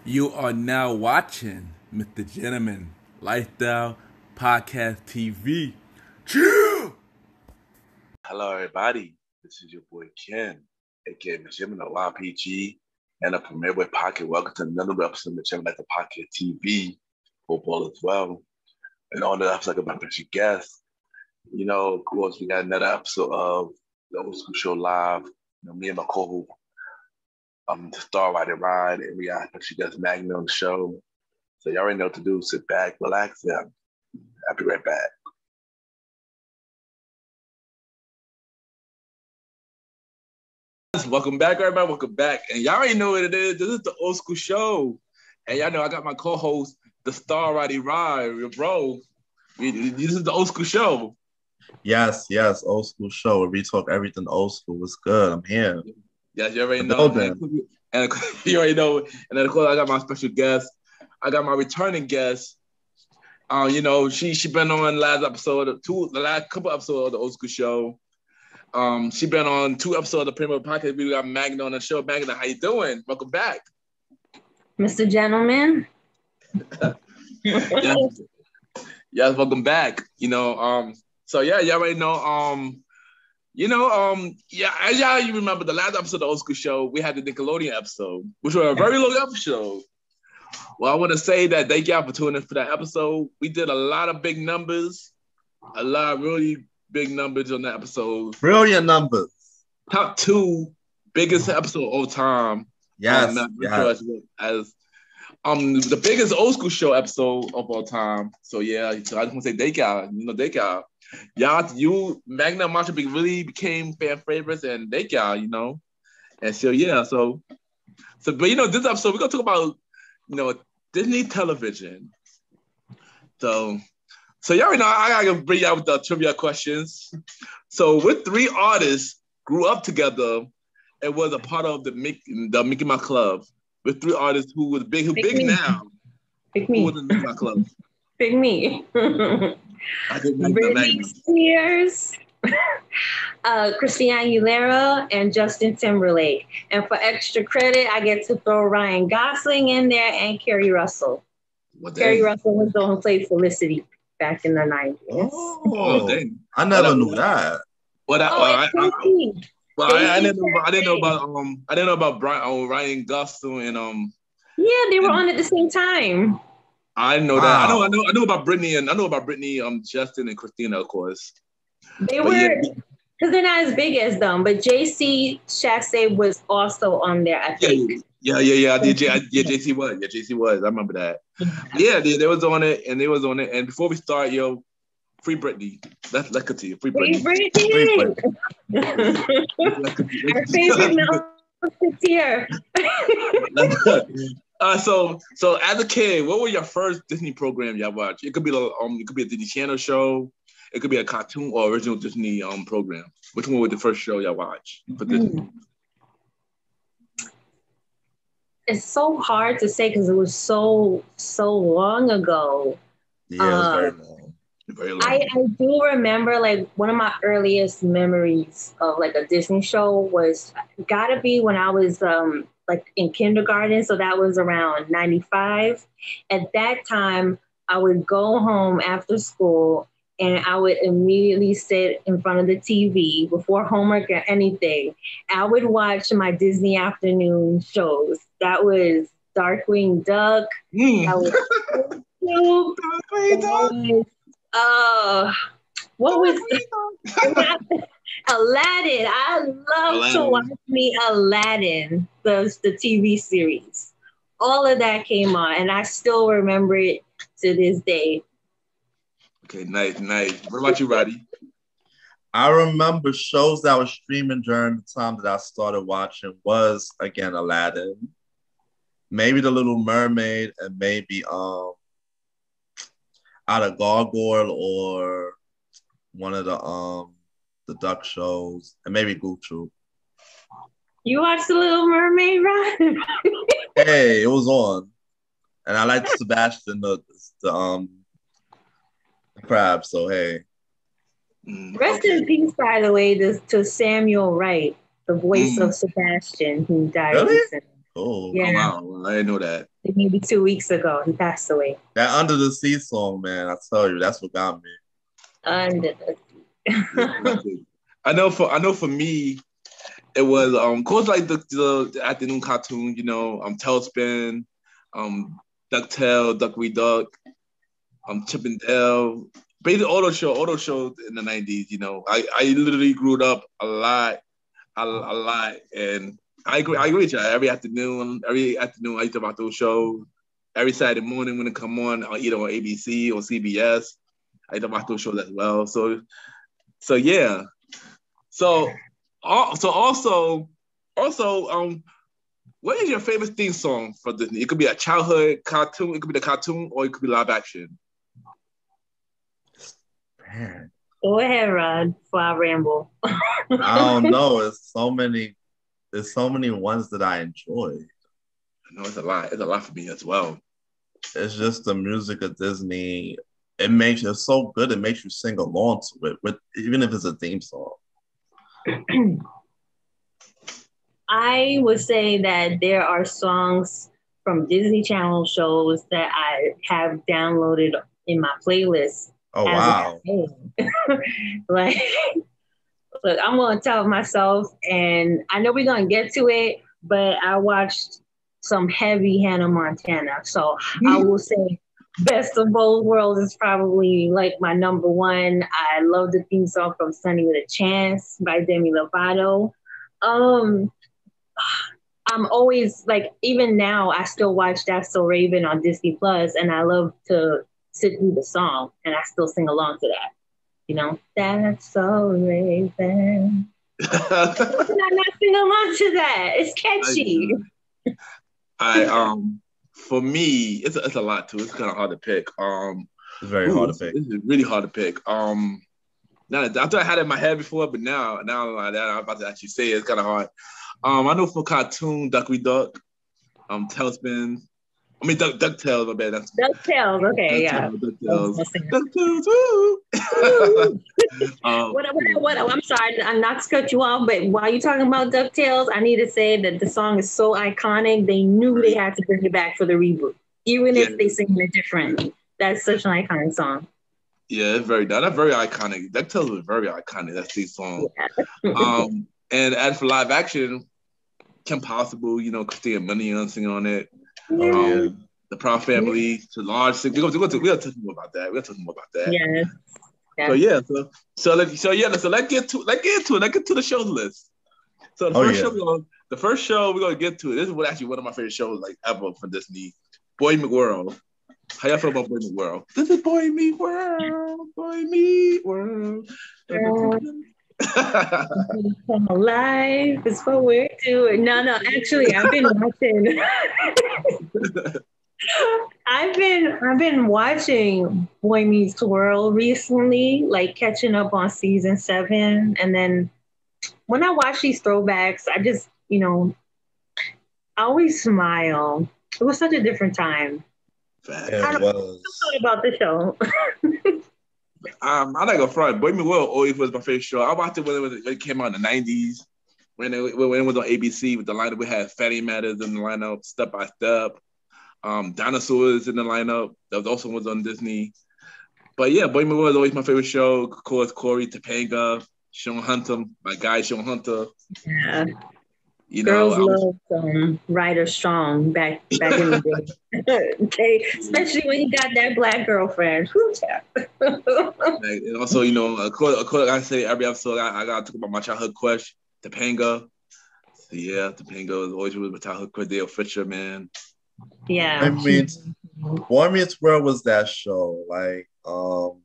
You are now watching MrGentleman Lifestyle Podcast TV. Chill! Hello, everybody. This is your boy Ken, aka MrGentleman YPG, and a Premier Boy Pocket. Welcome to another episode of MrGentleman Lifestyle Podcast TV, football as well. And on the episode, I got my special guest. You know, of course, we got another episode of the Old School Show Live. You know, me and my co-host, the Star Riding Ride, and we got special guest Magna on the show. So y'all already know what to do. Sit back, relax, and I'll be right back. Welcome back, everybody. Welcome back. And y'all already know what it is. This is the Old School Show. And y'all know I got my co-host, the Star Riding Ride, bro. This is the Old School Show. Yes, Old School Show where we talk everything old school. What's good? I'm here. Yes, you already know. And you already know. And then of course I got my special guest. I got my returning guest. You know, she been on the last couple episodes of the Old School Show. She been on 2 episodes of the Premier Podcast. We got Magna on the show. Magna, how you doing? Welcome back. MrGentleman. Yes, welcome back. You know, so yeah, y'all already know. As y'all you remember the last episode of the Old School Show, we had the Nickelodeon episode, which was a very long episode. Well, I want to say that thank y'all for tuning in for that episode. We did a lot of big numbers, a lot of really big numbers on that episode. Brilliant numbers. Top 2 biggest episode of all time. Yes. As the biggest Old School Show episode of all time. So yeah, so I just want to say thank y'all. You know, thank y'all. You Magna and Marsha really became fan favorites, and thank y'all, you know. And so yeah, so but you know, this episode we're gonna talk about, you know, Disney television. So y'all already know I gotta bring y'all with the trivia questions. So with 3 artists grew up together and was a part of the Mickey Mouse Club. With 3 artists who was big, now. Big me. Who was in the Mickey Mouse Club? Big me. I think Britney Spears, Christina Aguilera, and Justin Timberlake. And for extra credit, I get to throw Ryan Gosling in there and Kerry Russell. Kerry Russell was the one who played Felicity back in the 90s. Oh, dang. I never knew that. I didn't know about Ryan Gosling and Yeah, they were on at the same time. I know that. I know about Britney Justin and Christina, of course. They were, because they're not as big as them, but JC Chastain was also on there, I think. Yeah. JC was. Yeah, JC was. I remember that. Yeah, they was on it, and they was on it. And before we start, free Britney. Let's continue. Free Britney. Free Britney. Our favorite musketeer. So as a kid, what was your first Disney program y'all watched? It could be a Disney Channel show, it could be a cartoon or original Disney program. Which one was the first show y'all watched for Disney? It's so hard to say because it was so long ago. Yeah, it was very long. Very long. I do remember, like, one of my earliest memories of like a Disney show was gotta be when I was like in kindergarten. So that was around 95. At that time, I would go home after school and I would immediately sit in front of the TV before homework or anything. I would watch my Disney afternoon shows. That was Darkwing Duck. That was what was Aladdin? I love to watch me Aladdin, the TV series. All of that came on, and I still remember it to this day. Okay, nice. What about you, Roddy? I remember shows that were streaming during the time that I started watching was, again, Aladdin, maybe The Little Mermaid, and maybe Out of Gargoyle or one of the duck shows, and maybe Goof Troop. You watched The Little Mermaid, right? Hey, it was on, and I liked Sebastian, the crab. So hey, rest in peace, by the way, to Samuel Wright, the voice of Sebastian, who died recently. Oh, yeah. Oh, wow. I didn't know that. He maybe 2 weeks ago. He passed away. That Under the Sea song, man, I tell you, that's what got me. Under the sea. I know for me, it was of course like the afternoon cartoon, Tailspin, DuckTales, Duck We Duck, Chip and Dale, basically all those shows in the 90s. I literally grew up a lot, and I agree with you. Every afternoon I used to watch those shows. Every Saturday morning when it come on, either on ABC or CBS, I used to watch those shows as well. So yeah. So also, what is your favorite theme song for Disney? It could be a childhood cartoon, it could be the cartoon, or it could be live action. Man. Go ahead, Rod, before I ramble. I don't know. There's so many ones that I enjoy. I know it's a lot. It's a lot for me as well. It's just the music of Disney. It's so good. It makes you sing along to it, even if it's a theme song. I would say that there are songs from Disney Channel shows that I have downloaded in my playlist. Oh, wow. Like, look, I'm going to tell myself, and I know we're going to get to it, but I watched some heavy Hannah Montana. So I will say Best of Both Worlds is probably like my number one. I love the theme song from Sunny with a Chance by Demi Lovato. I'm always like, even now, I still watch That's So Raven on Disney Plus, and I love to sit through the song, and I still sing along to that. That's so Raven. How can I not sing along to that? It's catchy. For me, it's a lot too. It's kind of hard to pick. It's very hard to pick. It's really hard to pick. Now I thought I had it in my head before, but now like that, I'm about to actually say it. It's kind of hard. I know for cartoon, Duck We Duck, Tailspin. I mean, DuckTales, my bad. DuckTales, okay, yeah. DuckTales, woo! What? I'm sorry, I'm not to cut you off, but while you're talking about DuckTales, I need to say that the song is so iconic, they knew they had to bring it back for the reboot, even if they sing it different. That's such an iconic song. Yeah, that's very iconic. DuckTales was very iconic, that theme song. Yeah. And as for live action, Kim Possible, Christina Milian singing on it. The Proud Family, to large. We'll talk more about that. Yeah. So let's get to the shows list. So the first show we're gonna get to. This is actually one of my favorite shows like ever for Disney. Boy Meets World. How y'all feel about Boy Meets World? This is Boy Meets World. Boy Meets World. Come alive is what we're doing. No, actually, I've been watching. I've been watching Boy Meets World recently, like catching up on season 7. And then when I watch these throwbacks, I just, I always smile. It was such a different time. It was. What about the show? I'm not gonna front. Boy Meets World always was my favorite show. I watched it when it came out in the 90s, when it was on ABC with the lineup. We had Fatty Matters in the lineup, Step by Step, Dinosaurs in the lineup. That also was on Disney. But yeah, Boy Meets World is always my favorite show. Of course, Corey, Topanga, Sean Hunter, my guy Sean Hunter. Yeah. Girls loved Ryder Strong back in the day. Okay, especially when he got that black girlfriend. And also, of course, I say every episode, I gotta talk about my childhood crush, Topanga. So yeah, Topanga was always with my childhood crush, Dale Fisher, man. Yeah. I mean, Boy Meets World was that show. Like, the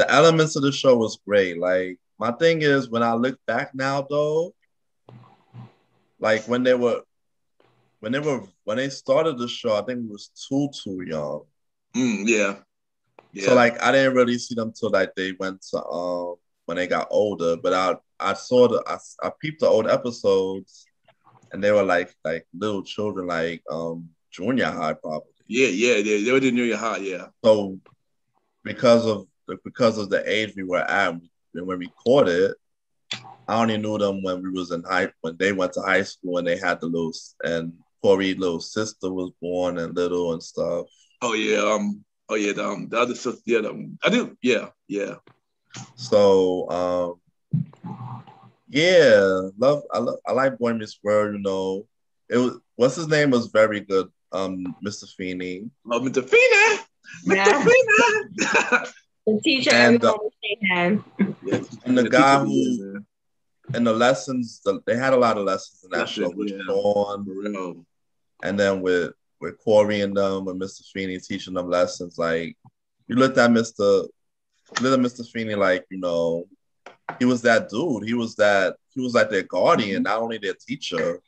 elements of the show was great. Like, my thing is, when I look back now, though, like when they started the show, I think it was too young. Yeah. So like I didn't really see them till like they went to when they got older. But I peeped the old episodes, and they were like little children, like junior high probably. Yeah. They were in junior high, yeah. So because of the age we were at when we caught it, I only knew them when they went to high school and they had the little, and Corey's little sister was born and little and stuff. Oh yeah, the other sister, yeah, I do, yeah. So, yeah, I like Boy Meets World. You know, what's his name was very good. Mr. Feeney. Oh, Mr. Feeney, Yeah. Mr. Feeney. The teacher And everyone was saying. And the guy who in the lessons, they had a lot of lessons in that show with Sean, for real. and then with Corey and them, and Mr. Feeney teaching them lessons. Like you looked at Mr. Feeney, like, you know, he was that dude. He was like their guardian, not only their teacher.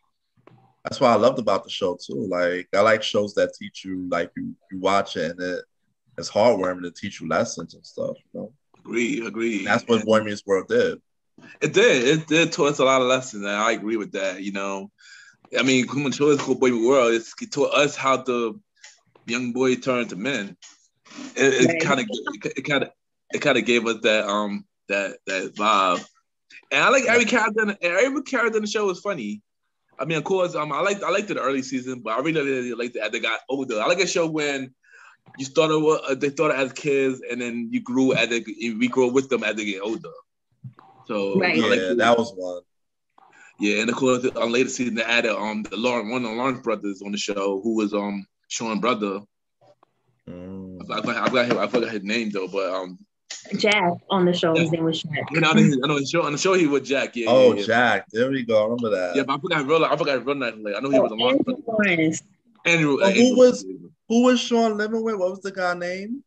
That's what I loved about the show too. Like I like shows that teach you, like you watch it and it's heartwarming to teach you lessons and stuff. You know. Agree. And that's what Boy Meets World did. It did taught us a lot of lessons, and I agree with that. You know, I mean, when show is called Boy Meets World, it taught us how the young boy turned to men. It kind of gave us that vibe. And I like every character. Every character in the show was funny. I mean, of course, I liked the early season, but I really liked it as they got older. I like a show when they started as kids, and then we grow with them as they get older. So right. Yeah, that was one. Yeah, and of course, on later season they added one of the Lawrence brothers on the show, who was Sean's brother. I forgot his name though, but Jack on the show. His name was Jack. I know on the show he was Jack. Yeah. Oh, yeah. Jack. There we go. I remember that. Yeah, but I forgot his real name. I know he was a Lawrence brother. Andrew. Who was Sean living with? What was the guy name?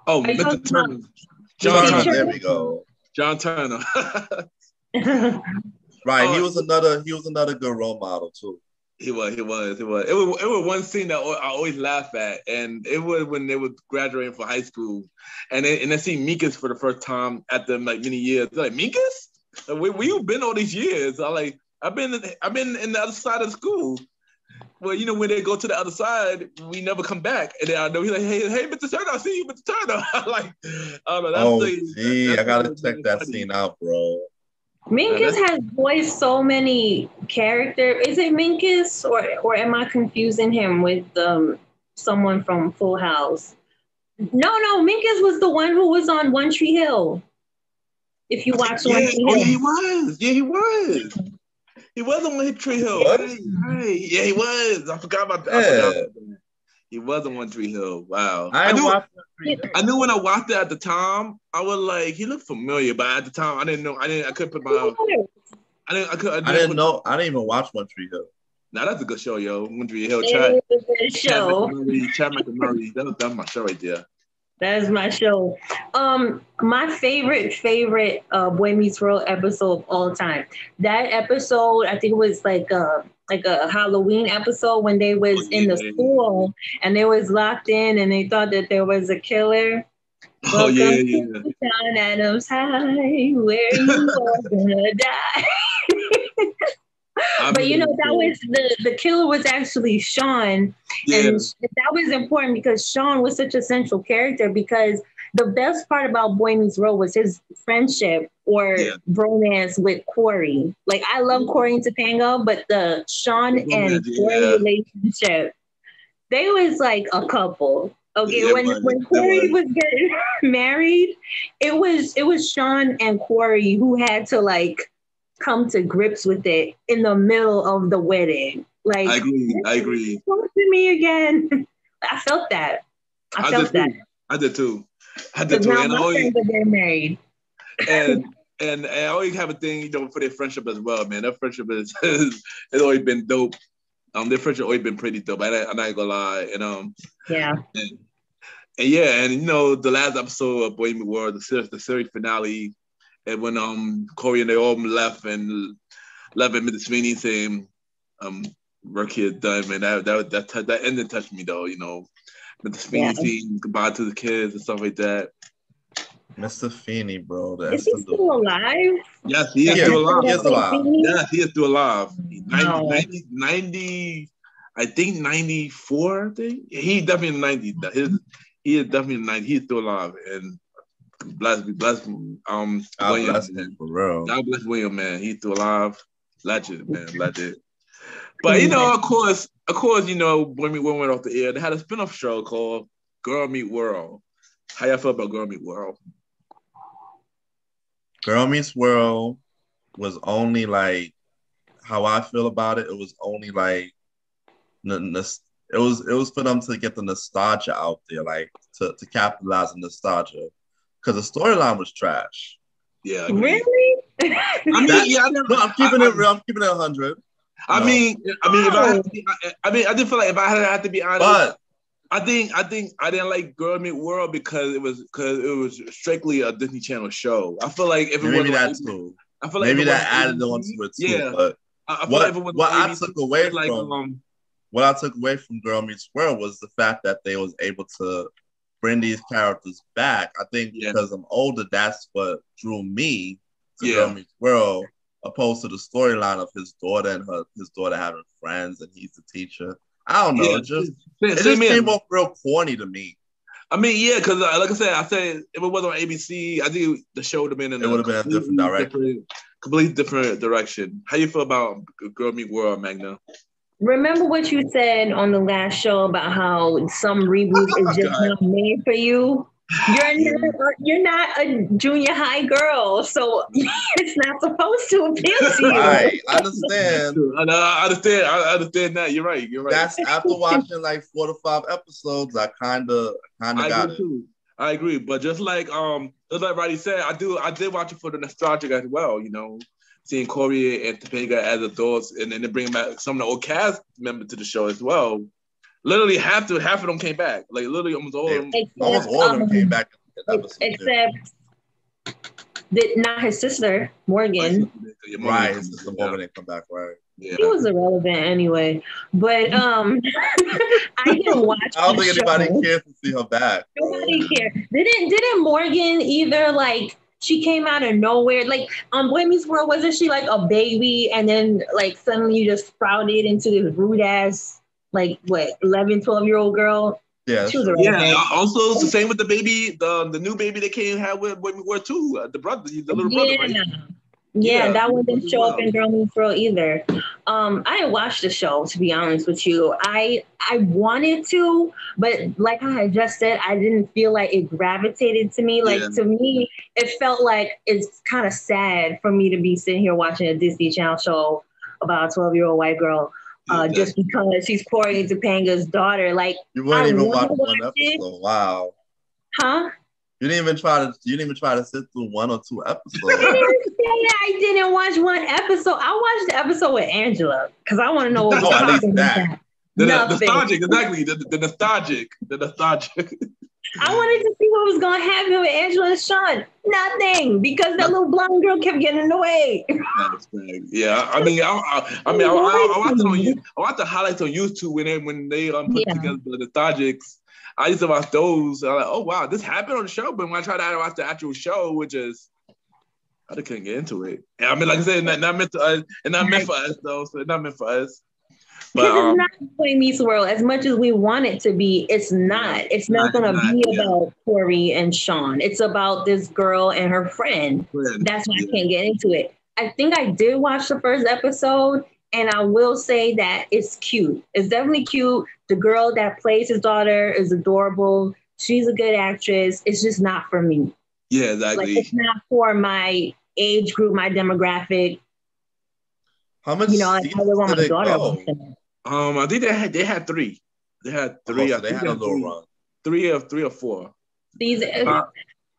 Oh, Mr. Turner. John Turner. There we go. John Turner. Right. He was another good role model too. He was. It was one scene that I always laugh at, and it was when they were graduating for high school, and they see Minkus for the first time after like many years. They're like, Minkus? Like, where you been all these years? I've been in the other side of school. Well, you know, when they go to the other side, we never come back. And then I know he's like, hey, Mr. Turner, I see you, Mr. Turner. Like, I don't know. I gotta check that scene out, bro. Minkus has voiced so many characters. Is it Minkus or am I confusing him with someone from Full House? No, Minkus was the one who was on One Tree Hill. If you watch One Tree Hill. Oh, he was. Yeah, he was. He was on One Tree Hill. Right. Yeah, he was. I forgot about that. Yeah. He was on One Tree Hill. Wow. I knew when I watched it at the time, I was like, he looked familiar, but at the time I didn't know. I couldn't put my I didn't know. I didn't even watch One Tree Hill. Nah, that's a good show, yo. One Tree Hill. It was a good show. Chad McNamara. That was my show right there. That's my show. My favorite Boy Meets World episode of all time. That episode, I think it was like a Halloween episode when they was in the school and they was locked in and they thought that there was a killer. Oh, yeah. John Adams High, where you are gonna die. But you know, that was the killer was actually Sean. Yeah. And that was important because Sean was such a central character, because the best part about Boy Meets World was his friendship or bromance with Corey. Like, I love Corey and Topanga, but the Sean and Corey relationship, they was like a couple. Okay, when Corey was getting married, it was Sean and Corey who had to like come to grips with it in the middle of the wedding. Like, I agree. Talk to me again. I felt that. I felt that. I did too. Now my friends are getting married. And I always have a thing, you know, for their friendship as well, man. Their friendship has always been dope. Their friendship always been pretty dope. I'm not gonna lie. And and you know, the last episode of Boy Meets World, the series finale, and when Corey and they all left and Mr. Sweeney saying, work here done, man. That ending touched me though, you know. Mr. Sweeney saying goodbye to the kids and stuff like that. Mr. Feeney, bro. Is he still alive? Yes, he is still alive. He is alive. Yes, he is still alive. Wow. 90, I think 94, I think. He definitely 90. He is definitely 90. He's still alive. And bless William. God bless him, for real. God bless William, man. He's still alive. Legend, man. Legend. But of course, when we went off the air, they had a spinoff show called Girl Meet World. How y'all feel about Girl Meet World? Girl Meets World was only like how I feel about it. It was only like it was for them to get the nostalgia out there, like to capitalize on nostalgia, because the storyline was trash. Yeah, really. I'm keeping it real. I'm keeping it 100. I didn't feel like if I had to be honest, but I think I didn't like Girl Meet World because it was strictly a Disney Channel show. I feel like if it maybe was that like, too. I feel like maybe that ABC, added on to it too. Yeah, but what I took away like, from what I took away from Girl Meets World was the fact that they was able to bring these characters back. I think because I'm older, that's what drew me to Girl Meets World, opposed to the storyline of his daughter and his daughter having friends and he's the teacher. I don't know. It just came off real corny to me. I mean, yeah, because like I said, if it was on ABC, I think the show would have been in a different direction. Completely different direction. How you feel about Girl Meet World, Magna? Remember what you said on the last show about how some reboots is just not made for you? You're not a junior high girl, so it's not supposed to appeal to you. Right, I understand. I understand that. You're right. That's after watching like 4 to 5 episodes. I kind of got it. Too. I agree, but just like Roddy said, I did watch it for the nostalgic as well. Seeing Corey and Topanga as adults, and then they bring back some of the old cast members to the show as well. Literally half of them came back. Like literally almost all of them. Almost all of them came back. Except not his sister Morgan. Right, his sister Morgan didn't come back. Right. Yeah. He was irrelevant anyway. But I didn't watch. I don't think anybody cares to see her back. Nobody cared. Didn't Morgan either like? She came out of nowhere. Like on Boy Meets World, wasn't she like a baby and then like suddenly you just sprouted into this rude ass like 11, 12-year-old girl? Yeah. She was also it's the same with the baby, the new baby that came had with Boy Meets World too. The little brother, right? Yeah, that one didn't show up in Girl Meets World either. I didn't watch the show, to be honest with you. I wanted to, but like I had just said, I didn't feel like it gravitated to me. Like to me, it felt like it's kind of sad for me to be sitting here watching a Disney Channel show about a 12-year-old white girl just because she's Corey and Topanga's daughter. Like you wouldn't even watch one episode. Wow. Huh? You didn't even try to sit through 1 or 2 episodes. I didn't watch one episode. I watched the episode with Angela because I want to know what was happening. The nostalgic, exactly. The nostalgic. I wanted to see what was going to happen with Angela and Sean. Nothing, because that little blonde girl kept getting in the way. Yeah, I watched the highlights on YouTube when they put together the nostalgics. I used to watch those. I'm like, oh wow, this happened on the show. But when I tried to watch the actual show, I just couldn't get into it. And I mean, like I said, not meant to us, and not meant for us though. So it's not meant for us. Because it's not Boy Meets World as much as we want it to be. It's not. It's not going to be about Corey and Sean. It's about this girl and her friend. That's why I can't get into it. I think I did watch the first episode, and I will say that it's cute. It's definitely cute. The girl that plays his daughter is adorable. She's a good actress. It's just not for me. Yeah, exactly. Like, it's not for my age group, my demographic. How much? I really want my daughter. I think they had 3. They had 3. So they had a little run. 3 or 4. These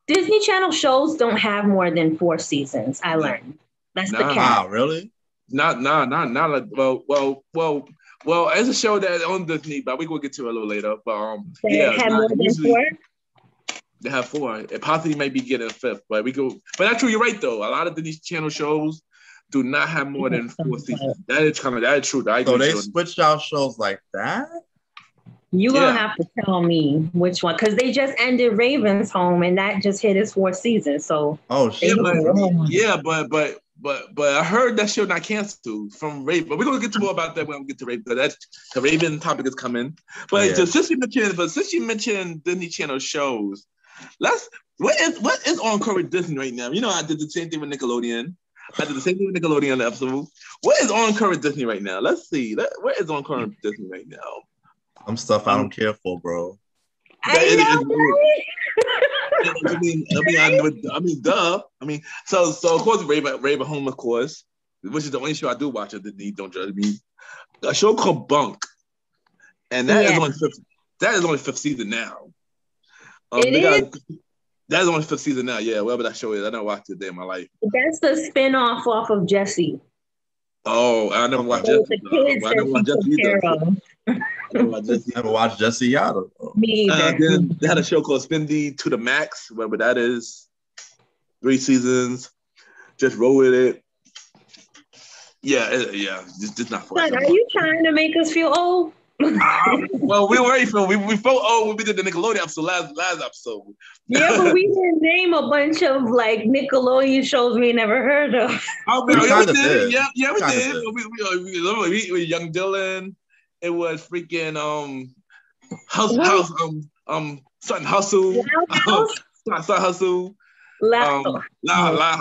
Disney Channel shows don't have more than 4 seasons. I learned that's the cap. Wow, really? Not like well. It's a show that on Disney, but we will get to it a little later. But had more than 4. They have 4. It possibly might be getting a 5th, but we go. But that's true. You're right though. A lot of Disney Channel shows do not have more than 4 seasons. That is true. So they switched out shows like that? You're going to have to tell me which one, because they just ended Raven's Home, and that just hit its 4th season. So but I heard that show not canceled from Raven. But we're going to get to more about that when we get to Raven, because the Raven topic is coming. But since you mentioned Disney Channel shows, what is on current Disney right now? I did the same thing with Nickelodeon. I did the same thing with Nickelodeon on the episode. What is on current Disney right now? Let's see. What is on current Disney right now? Some stuff I don't care for, bro. I Duh. So of course, Raven Home, of course, which is the only show I do watch. Don't judge me. A show called Bunk, and that is only fifth season now. That is only fifth season now. Yeah, whatever that show is, I never watched it a day in my life. That's the spinoff off of Jessie. Oh, I never watched Jessie. I never watched Jessie either. Never watched Jessie Yada. Me either. Then they had a show called Spindy to the Max, whatever that is. 3 seasons. Just roll with it. Yeah. Just not for us. Are you trying to make us feel old? Well, we already felt old when we did the Nickelodeon episode last episode. Yeah, but we didn't name a bunch of like Nickelodeon shows we never heard of. We did. Yeah, we did. We Young Dylan. It was freaking Sutton Hustle. Sutton Hustle. Loud. I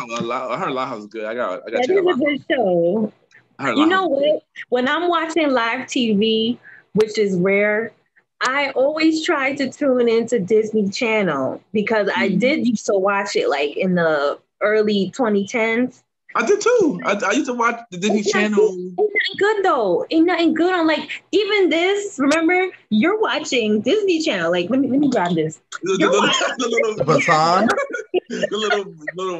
heard Loud House is good. I got. That is a good show. You know what? When I'm watching live TV, which is rare, I always try to tune into Disney Channel because I did used to watch it like in the early 2010s. I did too. I used to watch the Disney Channel. It's not good though. Ain't nothing good on like even this. Remember, you're watching Disney Channel. Like let me grab this. The baton. The little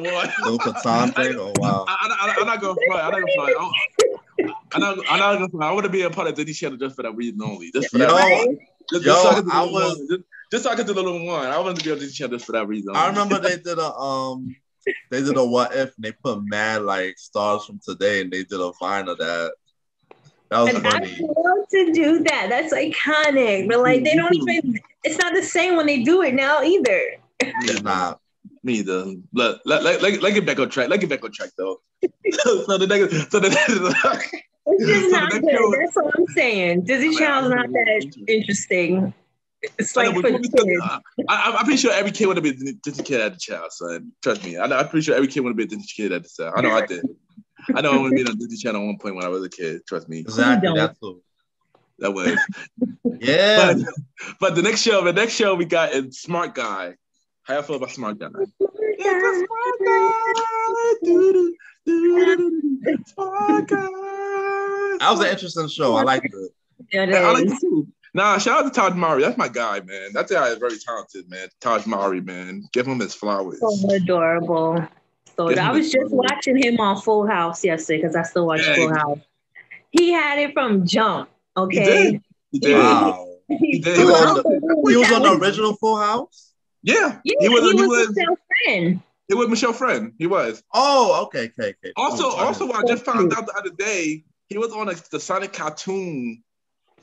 one. Little baton thing. Oh wow. I'm not gonna fly. I'm not gonna fly. I want to be a part of Disney Channel just for that reason only. Just for that reason. Just so I could do the little one. I wanted to be on Disney Channel just for that reason. I remember they did a what if, and they put mad like stars from today, and they did a Vine of that. That was funny. I love to do that. That's iconic. But like they don't even. It's not the same when they do it now either. It's not. Me either. Let get back on track. Let get back on track though. It's just not good. That's what I'm saying. Disney Channel's not that interesting. It's like for kids. I'm pretty sure every kid would have been a Disney kid at the child, son. Trust me. I'm pretty sure every kid would have been a Disney kid at the child. I know I did. I know I would have been on Disney Channel at one point when I was a kid. Trust me. Exactly. That's cool. That was. Yeah. But the next show we got is Smart Guy. How y'all feel about Smart Guy? Smart Guy. That was an interesting show. I liked it. I like it too. Nah, shout out to Taj Mowry. That's my guy, man. That guy is very talented, man. Taj Mowry, man. Give him his flowers. So adorable. So I was just watching him on Full House yesterday because I still watch Full House. He had it from jump. Okay. He did. Wow. He was on the original Full House? Yeah. He was Michelle's friend. He was Michelle's friend. He was. Oh, okay. Also, what I just found out the other day, he was on the Sonic cartoon.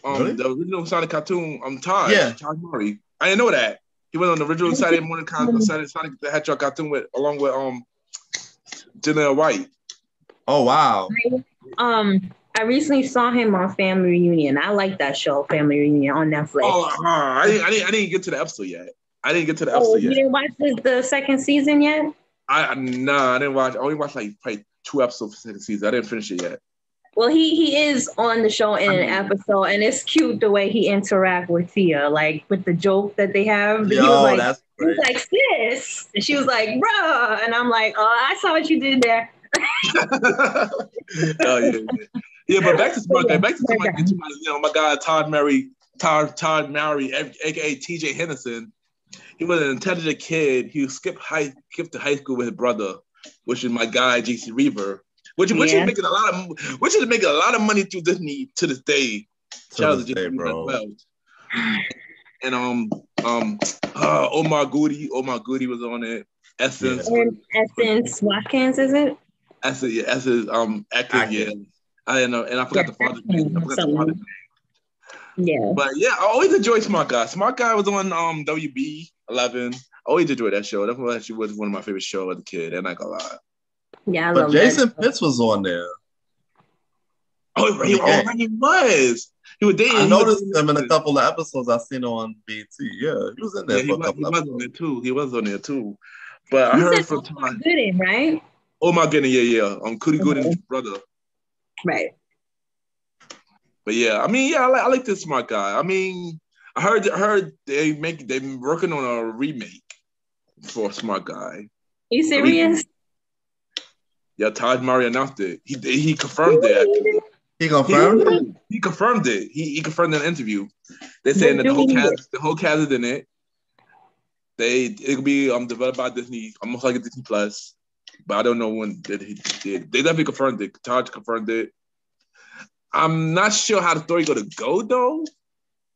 Really? The original Sonic cartoon, Taj Mowry. I didn't know that. He was on the original Saturday morning Sonic the Hedgehog cartoon along with Janelle White. Oh wow. I recently saw him on Family Reunion. I like that show, Family Reunion, on Netflix. I didn't get to the episode yet. You didn't watch the second season yet? I didn't watch. I only watched like probably 2 episodes for the second season. I didn't finish it yet. Well, he is on the show in an episode, and it's cute the way he interacts with Tia, like with the joke that they have. He was like, sis, and she was like, bruh, and I'm like, oh, I saw what you did there. Oh yeah. But back to Smart Guy. My guy Todd Mowry, aka TJ Henderson. He was an intelligent kid. He skipped to high school with his brother, which is my guy JC Reaver. Which is making a lot of money through Disney to this day. Shout out to JC bro. Well. And Omar Goody was on it. Essence Watkins, is it? Essence acting. Yeah. I didn't know, and I forgot the father's name. Yeah. But yeah, I always enjoyed Smart Guy. Smart Guy was on WB 11. I always enjoyed that show. That actually was one of my favorite shows as a kid, and I got a lot. Yeah, but Jason Pitts was on there. Oh, he was. He was dating. I noticed him in a couple of episodes I've seen on BT. Yeah, he was in there for a couple of episodes. He was on there too. But I heard from Tom. Right? Oh my goodness, yeah. Cootie Gooding's brother. Right. But yeah, I mean, yeah, I like this smart guy. I mean, I heard they've been working on a remake for Smart Guy. You serious? Yeah, Taj Mari announced it. He confirmed it. He confirmed it? He confirmed it. He confirmed in an interview. They're saying that the whole cast is in it. It'll be developed by Disney, almost like a Disney Plus. But I don't know when he did. They definitely confirmed it. Taj confirmed it. I'm not sure how the story gonna go though.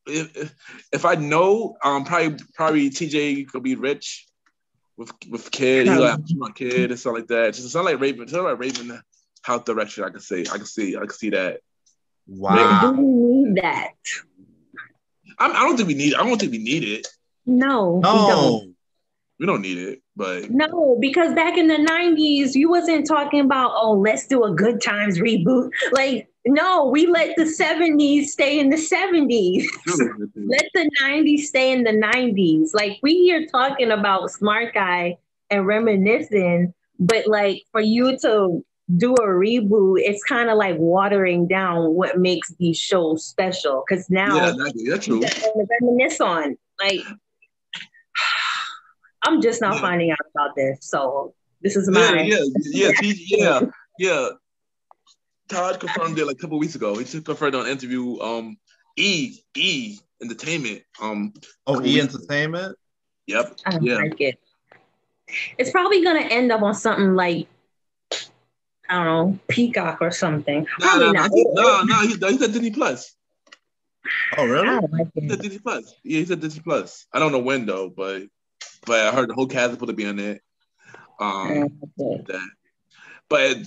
If I know, probably TJ could be rich with kid. He gonna have a smart kid and stuff like that. Just sound like Raven. Sound like Raven house direction. I can see that. Wow. Do we need that? I don't think we need it. No. We don't need it, but no, because back in the 90s, you wasn't talking about, oh, let's do a Good Times reboot. Like, no, we let the 70s stay in the 70s. Let the 90s stay in the 90s. Like, we here talking about Smart Guy and reminiscing, but like for you to do a reboot, it's kind of like watering down what makes these shows special. Because now that's true. Reminisce on, like, I'm just now finding out about this, so this is my yeah. Todd confirmed it like a couple weeks ago. He just confirmed on an interview. E Entertainment. E Entertainment. Yep. I don't like it. It's probably gonna end up on something like, I don't know, Peacock or something. Probably not. No. He said Disney Plus. Oh really? I don't like it. He said Disney Plus. Yeah, he said Disney Plus. I don't know when though, but I heard the whole cast is supposed to be on it. But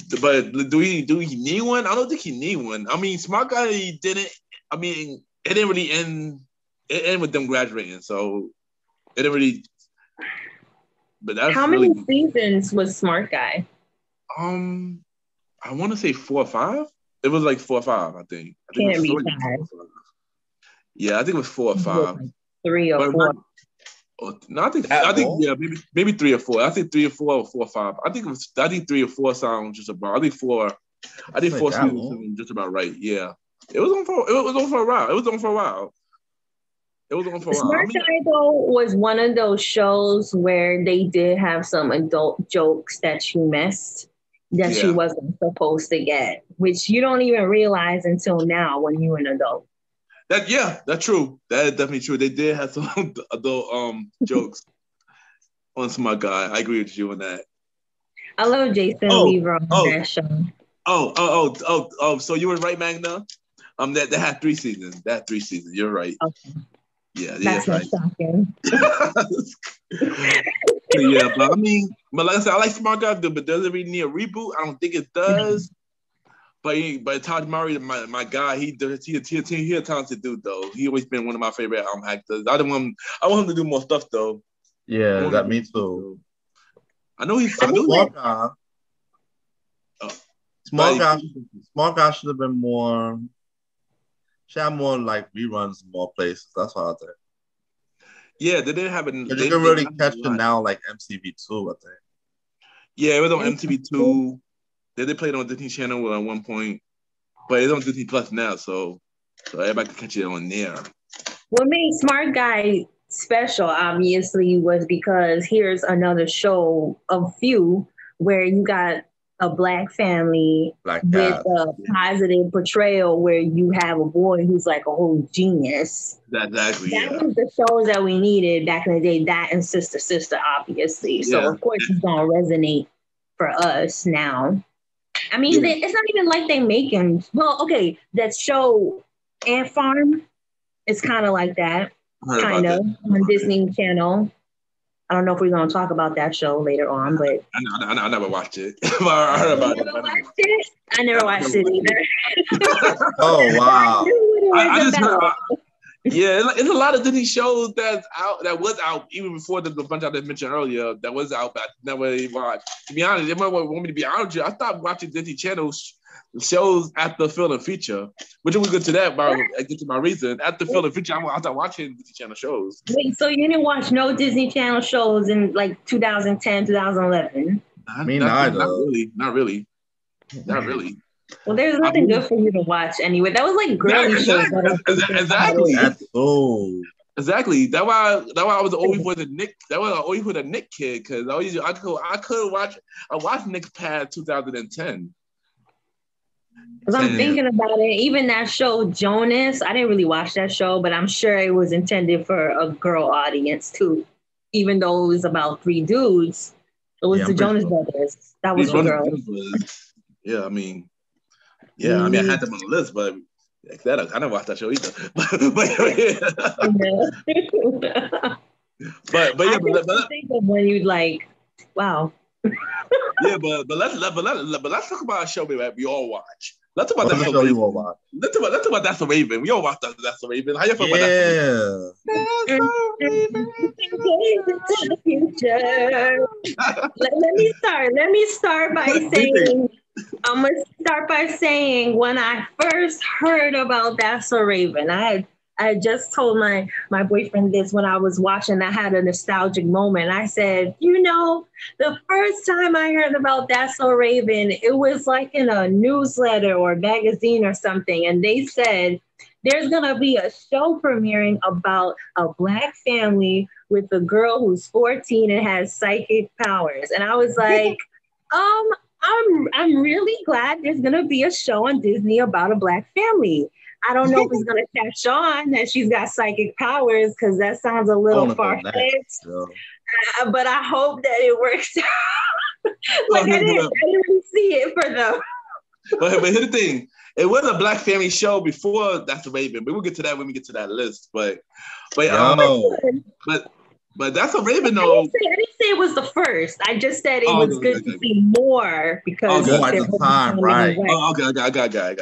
do he need one? I don't think he need one. I mean, Smart Guy didn't. I mean, it didn't really end. It ended with them graduating, so it didn't really. But that's how many seasons was Smart Guy? I want to say 4 or 5. It was like 4 or 5, I think. Can't be 5. Yeah, I think it was 4 or 5. Like 3 or 4. No, I think yeah, maybe 3 or 4. I think 3 or 4 or 4 or 5. I think 3 or 4 sounds just about. I think 4 seasons just about right. Yeah, it was on for a while. Smart Guy though was one of those shows where they did have some adult jokes that she missed that she wasn't supposed to get, which you don't even realize until now when you're an adult. That's true. That is definitely true. They did have some adult jokes on Smart Guy. I agree with you on that. I love Jason Weaver on that show. So you were right, Magna. That had 3 seasons. You're right. Okay. Yeah, that's not right. shocking. Yeah, but like I said, I like Smart Guy, but does it really need a reboot? I don't think it does. But Taj Mari, my guy, he a talented dude though. He always been one of my favorite actors. I want him to do more stuff though. Yeah, that me too. I know he's Smart Guy. Smart Guy should have been more. Should have more like reruns in more places. That's what I think. Yeah, they didn't have it. You can really catch it now, like MTV2, I think. Yeah, it was on MTV2. They did play it on Disney Channel at one point, but it's on Disney Plus now, so everybody can catch it on there. What made Smart Guy special, obviously, was because here's another show of few where you got a Black family with a positive portrayal where you have a boy who's like a whole genius. Exactly. That was the shows that we needed back in the day. That and Sister, obviously. So of course it's gonna resonate for us now. I mean, it's not even like they making. Well, okay, that show Ant Farm, it's kind of like that, kind of on Disney Channel. I don't know if we're going to talk about that show later on, but I never watched it. I heard about it. I never watched it either. Oh wow! I just heard. It's a lot of Disney shows that was out even before the bunch I just mentioned earlier that was out, but I never really watched. To be honest, if you want me to be honest with you, I stopped watching Disney Channel shows after Film and Feature, which will get to that. I get to my reason. After Film and Feature, I stopped watching Disney Channel shows. Wait, so you didn't watch no Disney Channel shows in like 2010, 2011? Me neither. Not really. Well, there's nothing good for you to watch anyway. That was like girly shows. Exactly. That's cool. Exactly. That's why I was always for the Nick. That was always for the Nick kid because I could watch. I watched Nick's past 2010. Because I'm thinking about it, even that show Jonas, I didn't really watch that show, but I'm sure it was intended for a girl audience too. Even though it was about 3 dudes, it was the Jonas Brothers. That was for girls. Yeah, I mean, I had them on the list, but I never watched that show either. But think of when you'd like, wow. Yeah, but let's talk about a show we all watch. Let's talk about that show we all watch. Let's talk about That's the Raven. We all watch That's the Raven. How you feel about that? Let me start by saying. I'm gonna start by saying when I first heard about That's So Raven, I had just told my boyfriend this when I was watching. I had a nostalgic moment. I said, the first time I heard about That's So Raven, it was like in a newsletter or magazine or something, and they said there's gonna be a show premiering about a Black family with a girl who's 14 and has psychic powers, and I was like, I'm really glad there's gonna be a show on Disney about a Black family. I don't know if it's gonna catch on that she's got psychic powers because that sounds a little far-fetched. But I hope that it works out. I didn't really see it for them. But here's the thing: it was a Black family show before That's the Raven. But we'll get to that when we get to that list. But That's a Raven though. I didn't say it was the first. I just said it was good to see more because at the time, right? Oh, okay, I got it.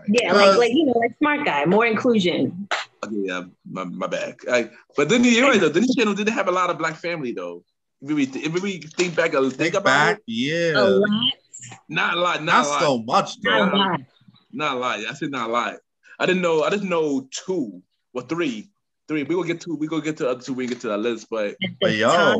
Yeah, like smart guy, more inclusion. Okay, yeah, my bad. But then you're right though. This channel didn't have a lot of Black family though. If we think back, think about it. Yeah, a lot. Not a lot. Not so much though. Not a lot. I said not a lot. I didn't know 2 or 3. We gonna get to the other 2 when we get to that list, but yeah.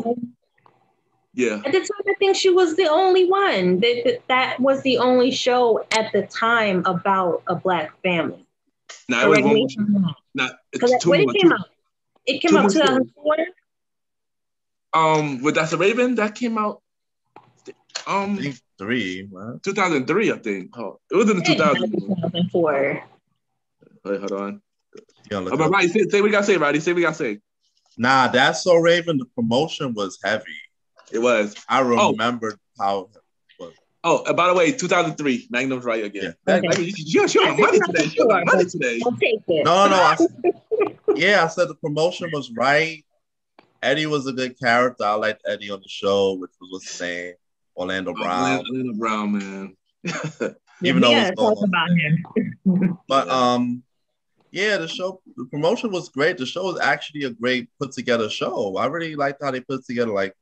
At the time, I think she was the only one. That was the only show at the time about a Black family. No, it was one. When it came out, it came out 2004. With That's a Raven, that came out. I think 2003, I think. Oh, it was in 2004. Wait, hold on. Roddy, say what you gotta say, Roddy. Say what you gotta say. Nah, That's So Raven, the promotion was heavy. It was. I remembered how it was. Oh, by the way, 2003. Magnum's right again. Yeah. Okay. You're on money today. You're on money today. I'll take it. No. I said the promotion was right. Eddie was a good character. I liked Eddie on the show, which was what's his name? Orlando Brown. Orlando Brown, man. Even though it was talk about him. But the promotion was great. The show was actually a great put together show. I really liked how they put together, like,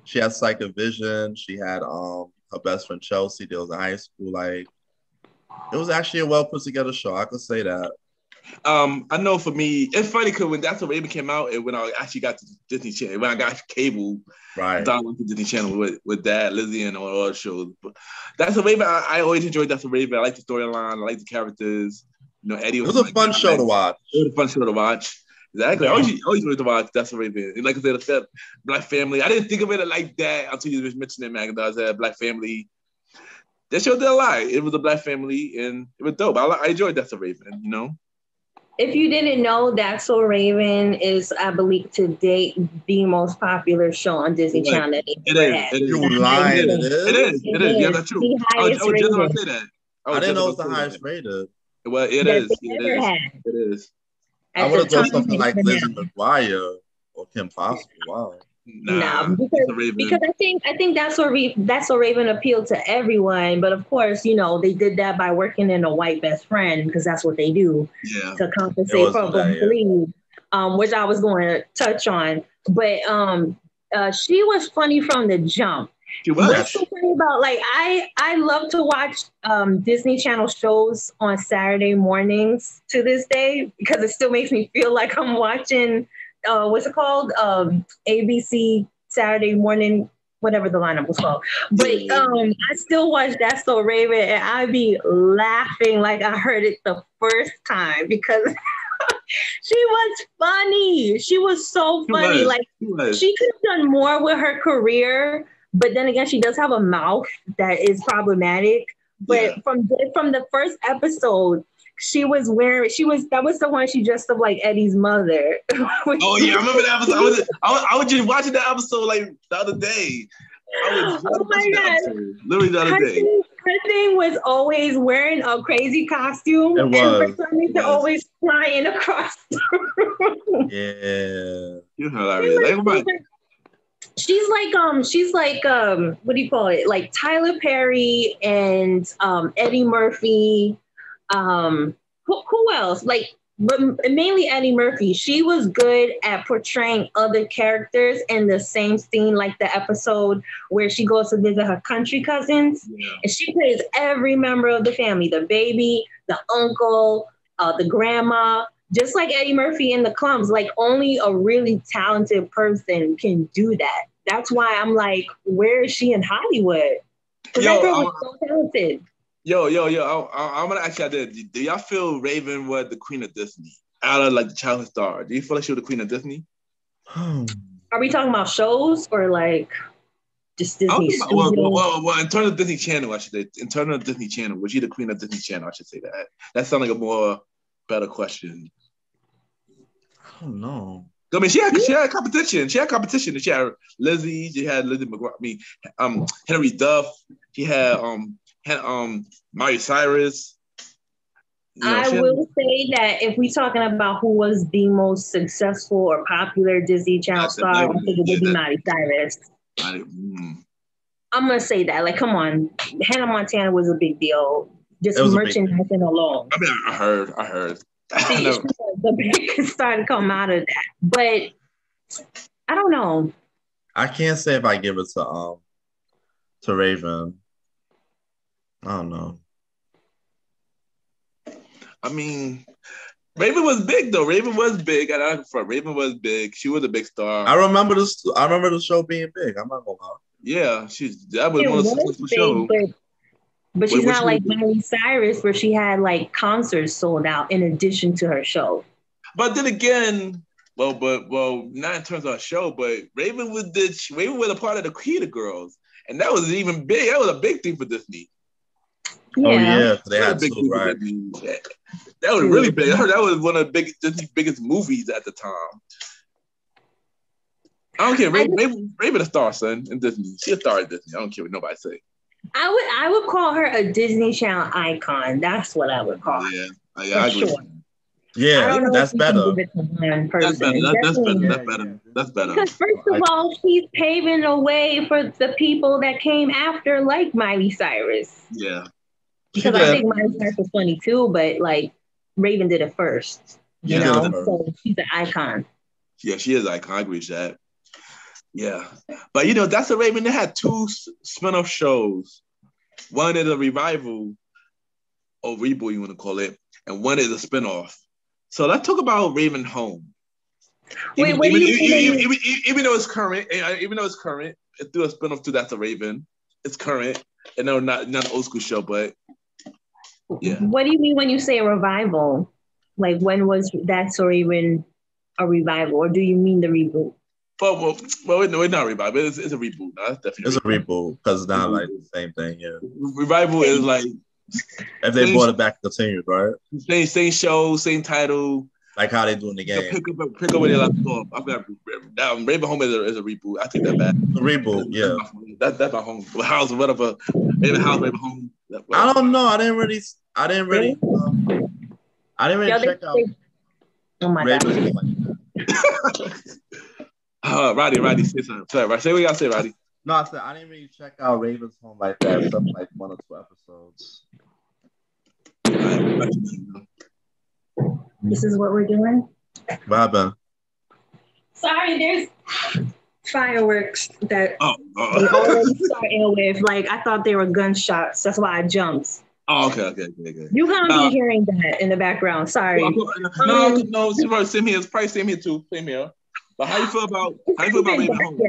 she had psychic vision. She had her best friend Chelsea. They was in high school. Like, it was actually a well put together show. I could say that. I know for me, it's funny because when That's the Raven came out and when I actually got to Disney Channel, when I got cable, right, I thought I went to Disney Channel with Dad, Lizzie, and all the shows. But That's the Raven, I always enjoyed That's the Raven. I like the storyline. I like the characters. Eddie was. It was a fun show to watch. It was a fun show to watch. Exactly. Yeah. I always wanted to watch That's the Raven. And like I said, Black family. I didn't think of it like that until you just mentioned it, Magna. I said Black family. That show did a lot. It was a Black family, and it was dope. I enjoyed That's the Raven. If you didn't know, That's So Raven is, I believe, to date the most popular show on Disney Channel. It is. You're lying. It is. Yeah, that's true. I was just going to say that. I didn't know it was the highest rated. Well, it is. It is. I would have done something like Lizzie McGuire or Kim Possible. Wow. Nah, because I think That's So Raven appealed to everyone, but of course, they did that by working in a white best friend because that's what they do to compensate for Black lead, which I was going to touch on. But she was funny from the jump. What's so funny about I love to watch Disney Channel shows on Saturday mornings to this day because it still makes me feel like I'm watching what's it called? ABC Saturday morning whatever the lineup was called. But I still watch That's So Raven, and I'd be laughing like I heard it the first time because she was funny. She was so funny. She could have done more with her career, but then again, she does have a mouth that is problematic. But from the first episode, that was the one she dressed up like Eddie's mother. Oh yeah, I remember that episode. I was just watching that episode like the other day. Oh my God. Literally the other day. Her thing was always wearing a crazy costume. It was. And for some reason, always flying across the room. Yeah. You're hilarious. She's like what do you call it? Like Tyler Perry and Eddie Murphy. Who else? But mainly Eddie Murphy. She was good at portraying other characters in the same scene, like the episode where she goes to visit her country cousins. Yeah. And she plays every member of the family, the baby, the uncle, the grandma, just like Eddie Murphy in The Clumps. Like only a really talented person can do that. That's why I'm like, where is she in Hollywood? Because that girl was so talented. Yo, I'm gonna ask y'all this. Do y'all feel Raven was the queen of Disney? Out of like the childhood star. Do you feel like she was the queen of Disney? Are we talking about shows or like just Disney? Well, in terms of Disney Channel, I should say. In terms of Disney Channel, was she the queen of Disney Channel? I should say that. That sounds like a more better question. I don't know. I mean, she had competition. She had competition. She had Lizzie. She had Lizzie McGuire. I mean, Henry Duff. She had Miley Cyrus. I will say that if we're talking about who was the most successful or popular Disney Channel star, I think it would be Miley Cyrus. I'm gonna say that. Like, come on, Hannah Montana was a big deal. Just merchandising alone. I mean, I heard. See, the biggest star to come out of that, but I don't know. I can't say if I give it to Raven. I don't know. I mean, Raven was big though. Raven was big. Raven was big. She was a big star. I remember the show being big. I'm not gonna lie. Yeah, that was one of the successful shows. But she's not like Miley Cyrus, where she had like concerts sold out in addition to her show. But then again, well, not in terms of her show, but Raven was a part of the Creator Girls, and that was even big. That was a big thing for Disney. Yeah. Oh yeah, they had to, right? That was really big. I heard that was one of Disney's biggest movies at the time. I don't care. Raven a star, son, in Disney. She a star at Disney. I don't care what nobody say. I would call her a Disney Channel icon. That's what I would call her. Yeah, I agree. Sure. Yeah, that's better. That's better. Because first of all, she's paving the way for the people that came after, like Miley Cyrus. Yeah. Because I think Miley Cyrus was funny too, but like Raven did it first. You know, so she's an icon. Yeah, she is an icon. I agree with that. Yeah, but That's a Raven. They had two spin-off shows. One is a revival or reboot, you want to call it, and one is a spin-off. So let's talk about Raven Home. Even though it's current, it's through a spin-off to That's a Raven. It's current, and no, not an old school show, but yeah. What do you mean when you say a revival? Like when was That's a Raven a revival, or do you mean the reboot? Well, it's not a revival. It's a reboot. No, that's definitely a reboot because it's not like the same thing. Yeah, revival is like if they brought it back, continued, right? Same show, same title, like how they do in the game. Pick up where they left off. I've got Raven Home is a reboot. I take that back. A reboot, yeah. That's my home. House, whatever. Raven Home. I don't know. I didn't really check out. Oh my God. Roddy, say something. Sorry, say what you gotta say, Roddy. No, I said I didn't really check out Raven's Home like that. Except like 1 or 2 episodes. This is what we're doing. What happened? Sorry, there's fireworks that they already starting with. Like I thought they were gunshots. That's why I jumped. Oh, okay. You gonna be hearing that in the background. Sorry. No, same here. It's probably same here too. Same here. But how you feel about Raven Home?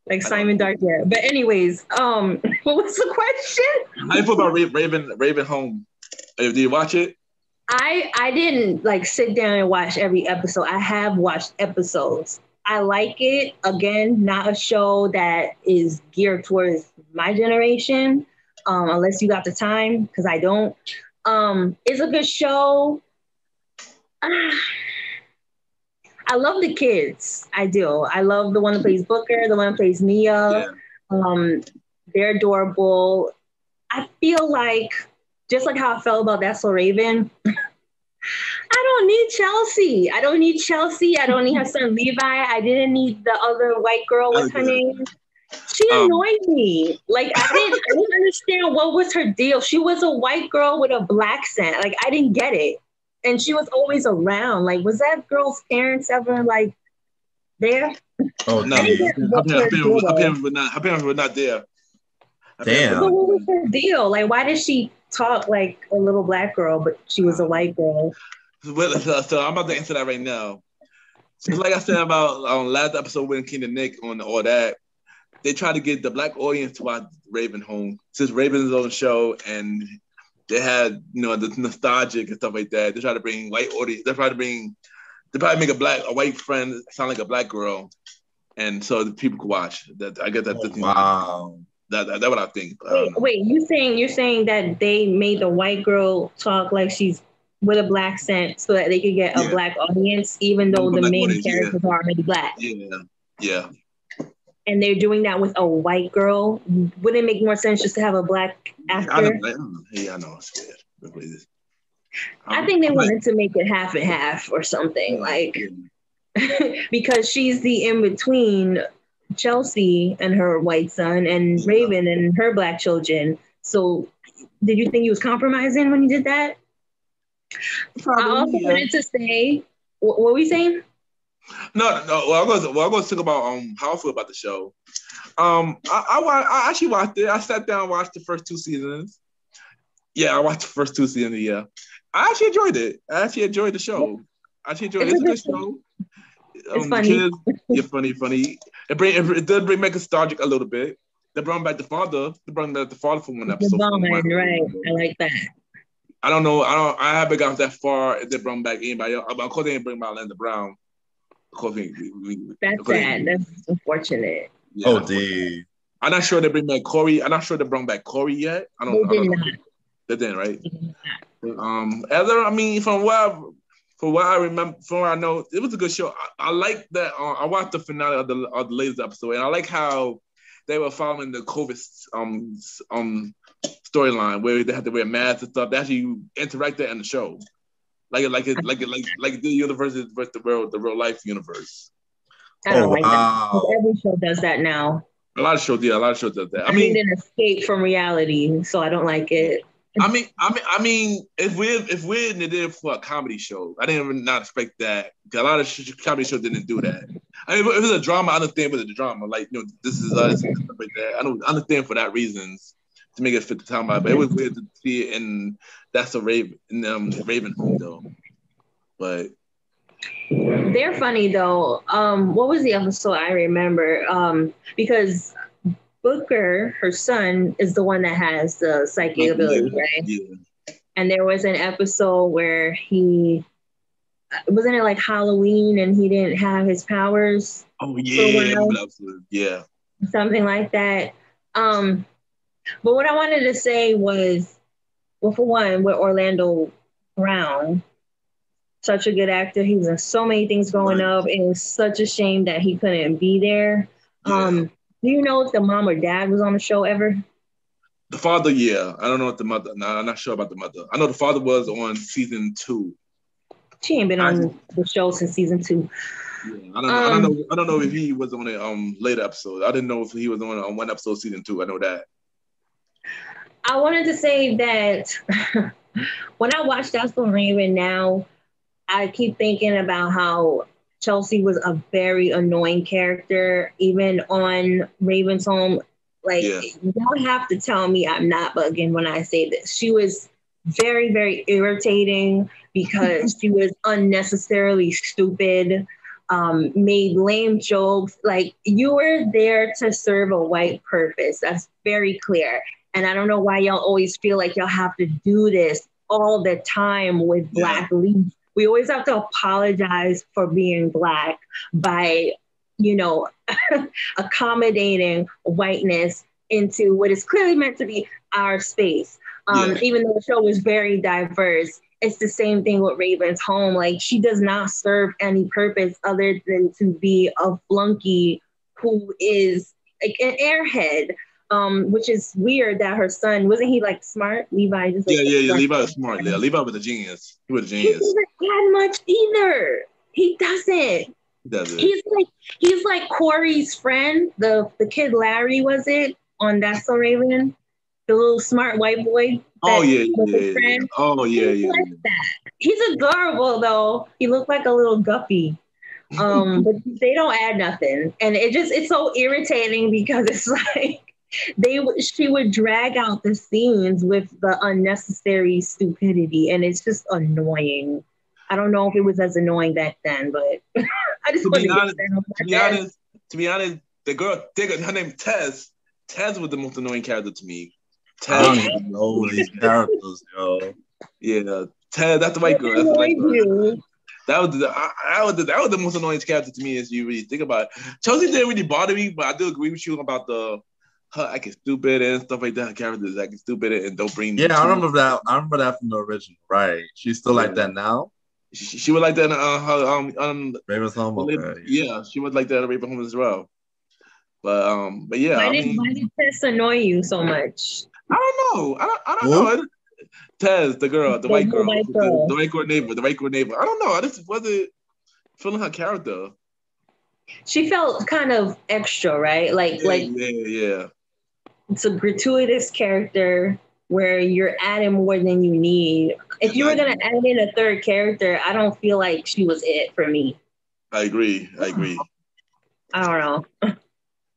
Like Simon Dark, yeah. But anyways, what was the question? How you feel about Raven Home? Did you watch it? I didn't like sit down and watch every episode. I have watched episodes. I like it. Again, not a show that is geared towards my generation, unless you got the time, because I don't. It's a good show. I love the kids. I do. I love the one that plays Booker, the one that plays Mia. Yeah. They're adorable. I feel like, just like how I felt about That's So Raven, I don't need Chelsea. I don't need Chelsea. I don't need her son Levi. I didn't need the other white girl. What's her name? She annoyed me. Like I didn't understand what was her deal. She was a white girl with a black accent. Like I didn't get it. And she was always around. Like, was that girl's parents ever like there? Oh no, her parents were not there. Damn. But what was her deal? Like, why did she talk like a little black girl, but she was a white girl? So I'm about to answer that right now. So like I said about last episode with King and Nick on all that, they try to get the black audience to watch Raven Home. Since Raven's on the show and they had, the nostalgic and stuff like that. They try to bring white audience. They probably make a white friend sound like a black girl, and so the people could watch. That I get that. Wow. That's what I think. Wait, you're saying that they made the white girl talk like she's with a black accent so that they could get a black audience, even though the main characters are already black. Yeah. And they're doing that with a white girl. Wouldn't it make more sense just to have a black actor? I know. It's weird. I think they wanted to make it half and half or something, because she's the in between Chelsea and her white son and Raven and her black children. So, did you think he was compromising when he did that? Probably, I also wanted to say, what were we saying? No. Well, I'm going to talk about how I feel about the show. I actually watched it. I sat down and watched the first 2 seasons. Yeah, I watched the first 2 seasons. Yeah, I actually enjoyed it. I actually enjoyed the show. It's a good show. It's funny. You're funny. It did bring back nostalgic a little bit. They brought back the father. They brought back the father from one episode. Right. I like that. I don't know. I haven't gotten that far. If they brought back anybody else, of course they didn't bring back Linda Brown. That's sad. That's unfortunate. Yeah, oh, dude. I'm not sure they bring back Corey. I'm not sure they brought back Corey yet. I don't know. They didn't, right? From what I remember, from what I know, it was a good show. I like that. I watched the finale of the latest episode, and I like how they were following the COVID storyline where they had to wear masks and stuff. They actually interacted in the show, like the universe versus the real life universe. I don't like that. Every show does that now. A lot of shows does that. I mean, an escape from reality, so I don't like it. I mean, it's weird they did it for a comedy show. I didn't not expect that. A lot of comedy shows didn't do that. I mean, if it was a drama, I understand with the drama. Like, this is us and stuff like that. I don't understand for that reasons to make it fit the time out. But it was weird to see it in That's a Raven Raven Home though. But they're funny though. What was the episode I remember? Because Booker, her son, is the one that has the psychic ability, right? Yeah. And there was an episode where wasn't it like Halloween and he didn't have his powers? Oh yeah, yeah. Something like that. But what I wanted to say was, well, for one, with Orlando Brown, such a good actor. He was in so many things growing up. It was such a shame that he couldn't be there. Yeah. Do you know if the mom or dad was on the show ever? The father, yeah. I don't know if the mother. No, I'm not sure about the mother. I know the father was on season 2. She ain't been on the show since season 2. Yeah, I don't know if he was on a later episode. I didn't know if he was on one episode season 2. I know that. I wanted to say that when I watch That's So Raven now, I keep thinking about how Chelsea was a very annoying character, even on Raven's Home. Like, you don't have to tell me I'm not bugging when I say this. She was very, very irritating because she was unnecessarily stupid. made lame jokes. Like, you were there to serve a white purpose. That's very clear. And I don't know why y'all always feel like y'all have to do this all the time with Black leads. We always have to apologize for being Black by, accommodating whiteness into what is clearly meant to be our space. Even though the show was very diverse, it's the same thing with Raven's home. Like, she does not serve any purpose other than to be a flunky who is like an airhead, which is weird that her son, wasn't he like smart? Levi just like, Levi was smart. Yeah, Levi was a genius. He was a genius. He doesn't add much either. He doesn't. He's like Corey's friend, the kid Larry, was it, on That's So Raven? The little smart white boy. Oh yeah. Like that. He's adorable though. He looked like a little guppy. But they don't add nothing, and it's so irritating because it's like she would drag out the scenes with the unnecessary stupidity, and it's just annoying. I don't know if it was as annoying back then, but I just want to be honest, the girl, her name Tez. Tez was the most annoying character to me. I don't even know these characters, yo. Yeah, Tez, that's the white girl. That's the white girl. That was the most annoying character to me, as you really think about it. Chelsea didn't really bother me, but I do agree with you about her acting stupid and stuff like that. Her character is acting stupid and don't bring. Yeah, I remember that. I remember that from the original. Right? She's still like that now. She was like that in her Raven's Home. Okay. Yeah, she was like that in Raven's Home as well. But yeah. Why did Tess annoy you so much? I don't know. I don't know. Tez, the girl, the white girl, the white girl neighbor. I don't know. I just wasn't feeling her character. She felt kind of extra, right? Yeah. It's a gratuitous character where you're adding more than you need. If you were gonna add in a third character, I don't feel like she was it for me. I agree. I don't know.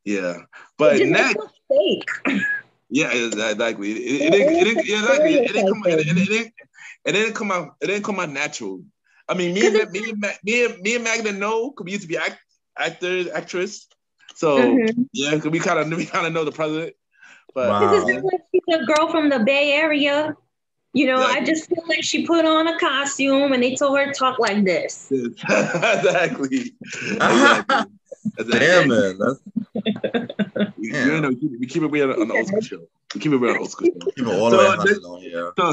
Yeah, but next. Fake. Yeah, exactly. It didn't come out natural. I mean, me and Magna know, because we used to be actress. So yeah, because we kind of know the president. But this is like she's a girl from the Bay Area. Exactly. I just feel like she put on a costume and they told her to talk like this. Exactly. Damn, man. We keep it real on the old school show. Keep it all the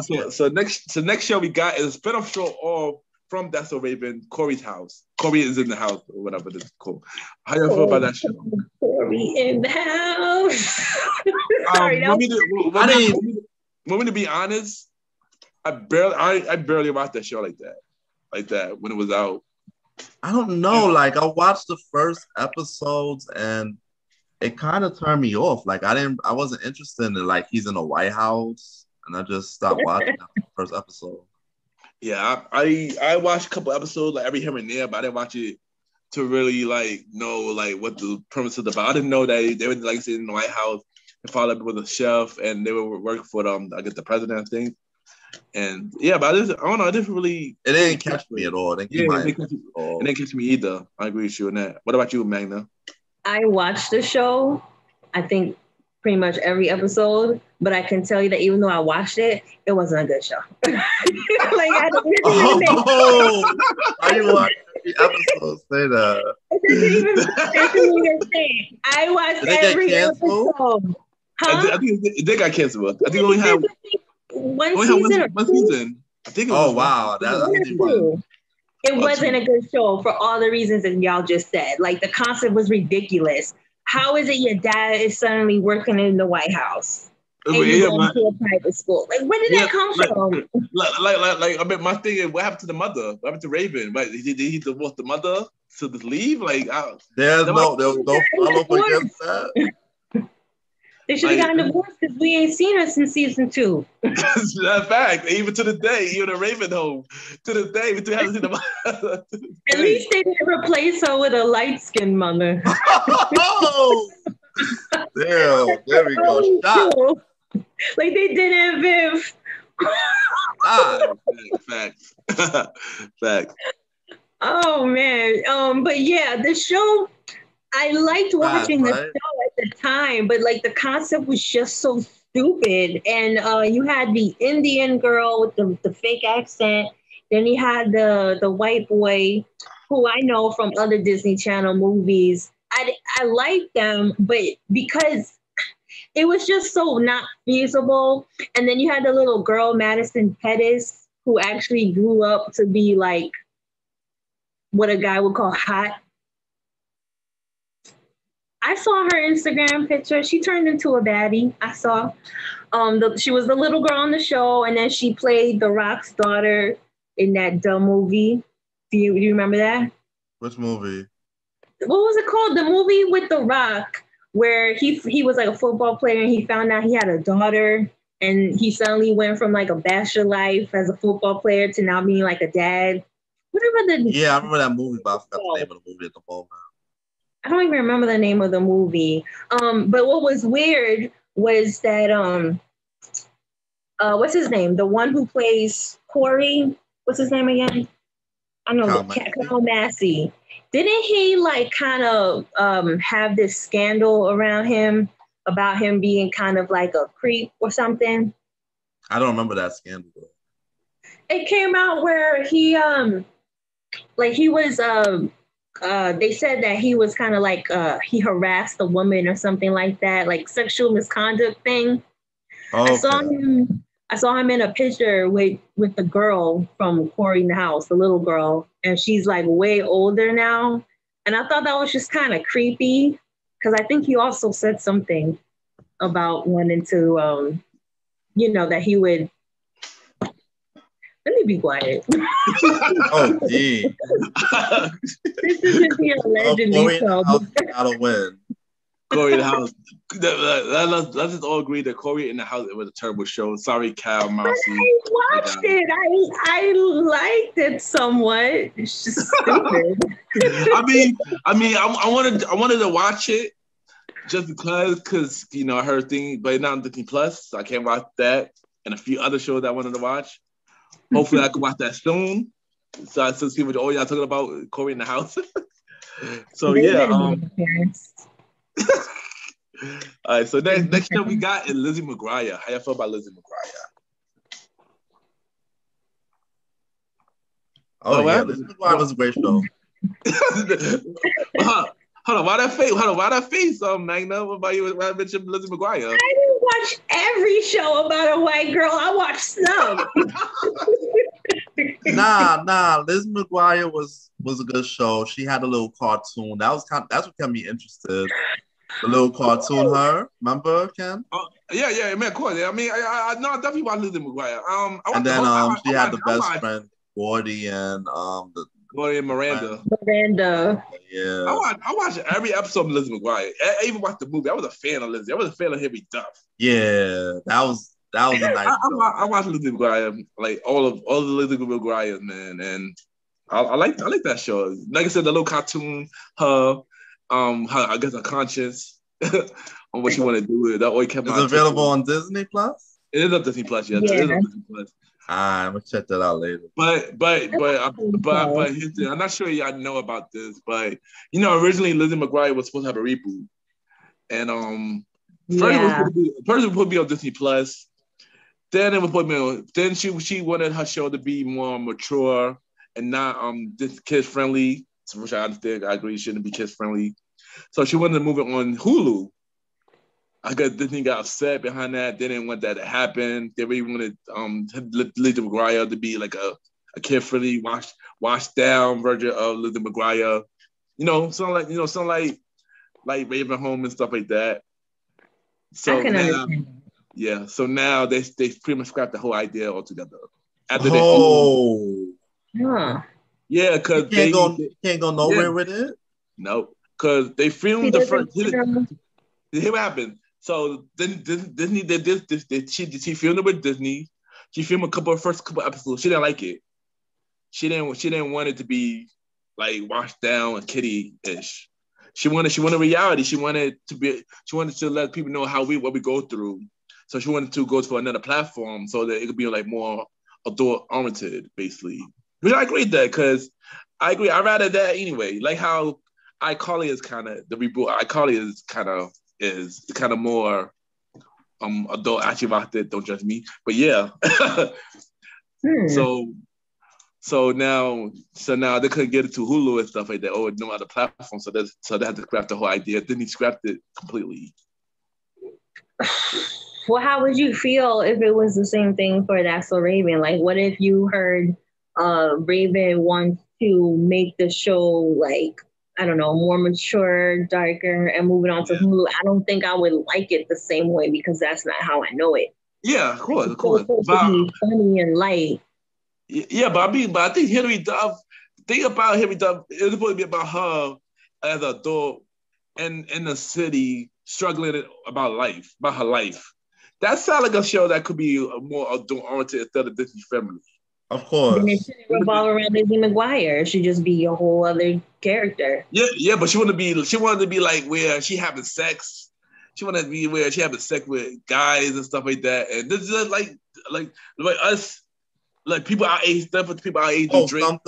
way So next show we got is a spin-off show from That's So Raven, Corey's house. Corey is in the house or whatever this is called. How you feel about that show? Corey in the house. Sorry, want me to be honest? I barely watched that show like that when it was out. I don't know. Like, I watched the first episodes and it kind of turned me off. Like, I wasn't interested in it. Like, he's in a White House, and I just stopped watching the first episode. Yeah, I watched a couple episodes like every here and there, but I didn't watch it to really know what the premise is about. I didn't know that they were sitting in the White House. Their father was a chef, and they were working for I guess the president, I think. And yeah, but I don't know. It didn't catch me at all. It didn't catch me either. I agree with you on that. What about you, Magna? I watched the show, I think pretty much every episode, but I can tell you that even though I watched it, it wasn't a good show. I didn't watch every episode. Say that. I watched every episode. Huh? I think it did got canceled. I think we only had one season. I think it was. Oh wow, it wasn't a good show for all the reasons that y'all just said. Like, the concept was ridiculous. How is it your dad is suddenly working in the White House? And you're going to a private school? Like, where did that come from? I mean, my thing is, what happened to the mother? What happened to Raven? Right? Did he divorce the mother to leave? There's no follow-up against that. They should have gotten divorced because we ain't seen her since season 2. That's a fact. Even to the day, even the Raven home, to the day, we still haven't seen the At least they didn't replace her with a light-skinned mother. Oh! Damn, there we go. Shot. Like they did in Viv. Facts. Oh man. But yeah, the show, I liked watching the show at the time, but like the concept was just so stupid. And you had the Indian girl with the fake accent. Then you had the white boy who I know from other Disney Channel movies. I liked them, but because it was just so not feasible. And then you had the little girl, Madison Pettis, who actually grew up to be like what a guy would call hot. I saw her Instagram picture. She turned into a baddie. I saw. She was the little girl on the show, and then she played The Rock's daughter in that dumb movie. Do you remember that? Which movie? What was it called? The movie with The Rock, where he was like a football player and he found out he had a daughter, and he suddenly went from like a bachelor life as a football player to now being like a dad. Whatever the Yeah, I remember that movie, but I forgot the name of the movie at the moment. I don't even remember the name of the movie. But what was weird was that what's his name? The one who plays Corey. What's his name again? I don't know. Kyle Massey. Didn't he like kind of have this scandal around him about him being kind of like a creep or something? I don't remember that scandal. It came out where he was they said that he was kind of like he harassed a woman or something like that, like sexual misconduct thing. Okay. I saw him in a picture with the girl from Corey in the House, the little girl, and she's like way older now. And I thought that was just kind of creepy because I think he also said something about wanting to, that he would. Let me be quiet. Oh, gee. This isn't here allegedly. Gotta win. Corey in the House. Let's just all agree that Corey in the House, it was a terrible show. Sorry, Cal, Mousy. I watched it. I liked it somewhat. It's just stupid. I wanted to watch it just because I heard things, but it's not on Disney Plus, so I can't watch that and a few other shows that I wanted to watch. Hopefully, I can watch that soon. So I see what all y'all talking about, Corey in the House. So yeah. All right. So next show we got is Lizzie McGuire. How you feel about Lizzie McGuire? Oh yeah, Lizzie McGuire was a great show. Hold on, why that face? Magna, what about you? Why mention Lizzie McGuire? I didn't watch every show about a white girl. I watched some. Nah. Liz McGuire was a good show. She had a little cartoon. That's what kept me interested. The little cartoon, her. Remember, Ken? Yeah, man, of course. I mean, I definitely watched Lizzie McGuire. She had the best friend, Gordy, and Gordy and Miranda. Yeah. I watched every episode of Lizzie McGuire. I even watched the movie. I was a fan of Lizzie. I was a fan of Hilary Duff. Yeah, that was a nice show. I watched Lizzie McGuire, like all the Lizzie McGuires, man, and I like that show. Like I said, the little cartoon, her I guess her conscience on what she want to do with it. That always kept. It's available on Disney Plus. It is on Disney Plus. Yeah. It is on Disney Plus. I'm gonna check that out later. But here's the, I'm not sure y'all know about this, but originally Lizzie McGuire was supposed to have a reboot, and first it was supposed to be on Disney Plus. Then it was supposed to be on. Then she wanted her show to be more mature and not kid friendly, which I understand. I agree, it shouldn't be kid friendly. So she wanted to move it on Hulu. I guess Disney got upset behind that. They didn't want that to happen. They really wanted Lizzie McGuire to be like a kid-friendly, washed down version of Lizzie McGuire. Something like Raven Home and stuff like that. So now, so now they pretty much scrapped the whole idea altogether. Yeah, because they can't go nowhere with it. No, because they filmed the first. Here what happened. So then Disney did this. She filmed it with Disney. She filmed first couple episodes. She didn't like it. She didn't want it to be like washed down and kiddie-ish. She wanted reality. She wanted to let people know what we go through. So she wanted to go to another platform so that it could be like more adult oriented, basically. Which I agree with that because I agree. I'd rather that anyway. Like how iCarly is kind of the reboot. iCarly is kind of more adult. Actually, about that. Don't judge me. But yeah. So now they couldn't get it to Hulu and stuff like that, or no other platform. So they had to scrap the whole idea. Then he scrapped it completely. Well, how would you feel if it was the same thing for That's So Raven? Like, what if you heard Raven wants to make the show like, I don't know, more mature, darker, and moving on to Hulu? I don't think I would like it the same way because that's not how I know it. Yeah, of course. It's supposed to be funny and light. Yeah, but I think Hilary Duff. Think about Hilary Duff. It's supposed to be about her as an adult and in the city struggling about her life. That sounds like a show that could be more adult oriented instead of Disney Family. Of course. And it shouldn't revolve around Lizzie McGuire. It should just be a whole other character. Yeah, but she wanted to be like where she having sex. She wanted to be where she having sex with guys and stuff like that. And this is like us. Like people our age, stuff with people our age do drink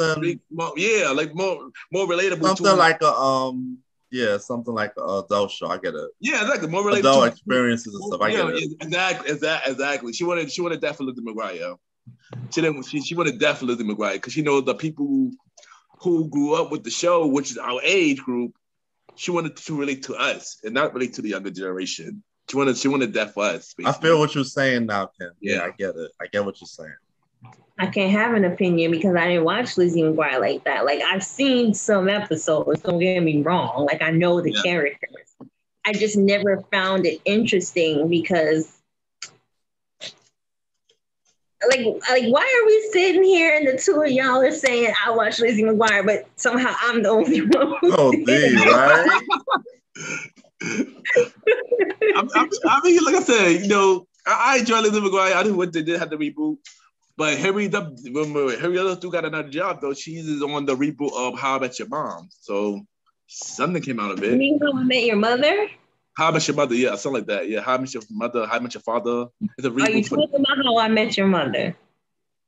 more, like more relatable. Something like something like an adult show. I get it. Yeah, exactly. More relatable adult experiences and stuff. I get it. Exactly. She wanted that for Lizzie McGuire. She wanted that for Lizzie McGuire because she knows the people who grew up with the show, which is our age group. She wanted to relate to us and not relate to the younger generation. She wanted that for us. Basically. I feel what you're saying now, Ken. Yeah, I get it. I get what you're saying. I can't have an opinion because I didn't watch Lizzie McGuire like that. Like, I've seen some episodes, don't get me wrong. Like, I know the characters. I just never found it interesting because, like, why are we sitting here and the two of y'all are saying I watch Lizzie McGuire, but somehow I'm the only one who right? I mean, like I said, I enjoy Lizzie McGuire. I knew what they did have to reboot. But Harry Duff got another job though. She's on the reboot of How I Met Your Mom. So something came out of it. You mean How I Met Your Mother? How I Met Your Mother, yeah, something like that. Yeah, How I Met Your Mother, How I Met Your Father. It's a reboot. Are you talking about How I Met Your Mother?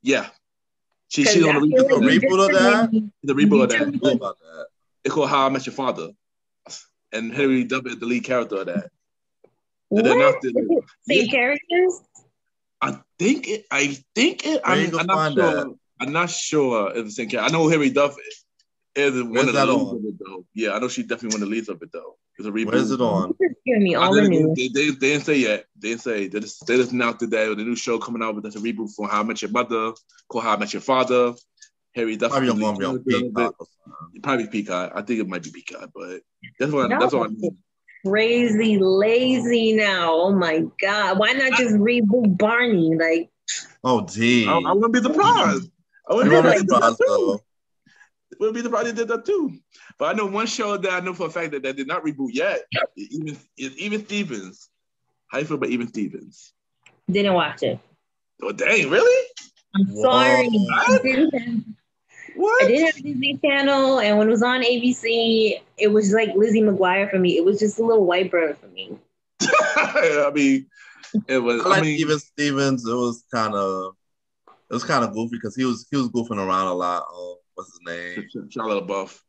Yeah. She's on the reboot of that? The reboot of that. It's called How I Met Your Father. And Harry Duff is the lead character of that. What? Same characters? I think it. I'm not sure. I'm not sure if it's the same character. I know Harry Duff is one of the leads of it though. Yeah, I know she definitely one of the leads of it though. It's a reboot. Where's it on? They didn't say yet. They didn't say. They just announced today with a new show coming out, but that's a reboot for How I Met Your Mother, called How I Met Your Father. Harry Duff. Probably on Peacock. Probably Peacock. I think it might be Peacock, but that's what I mean. Crazy lazy now. Oh my God. Why not just reboot Barney? Like, oh, gee. I wouldn't be surprised. I wouldn't be surprised though. Wouldn't be surprised they did that too. But I know one show that I know for a fact that did not reboot yet. Even Stevens. How you feel about Even Stevens? Didn't watch it. Oh dang, really? I'm sorry. What? I didn't have a Disney Channel, and when it was on ABC, it was like Lizzie McGuire for me. It was just a little white bird for me. I mean, it was. Even Stevens. It was kind of goofy because he was goofing around a lot. What's his name? Shia LaBeouf.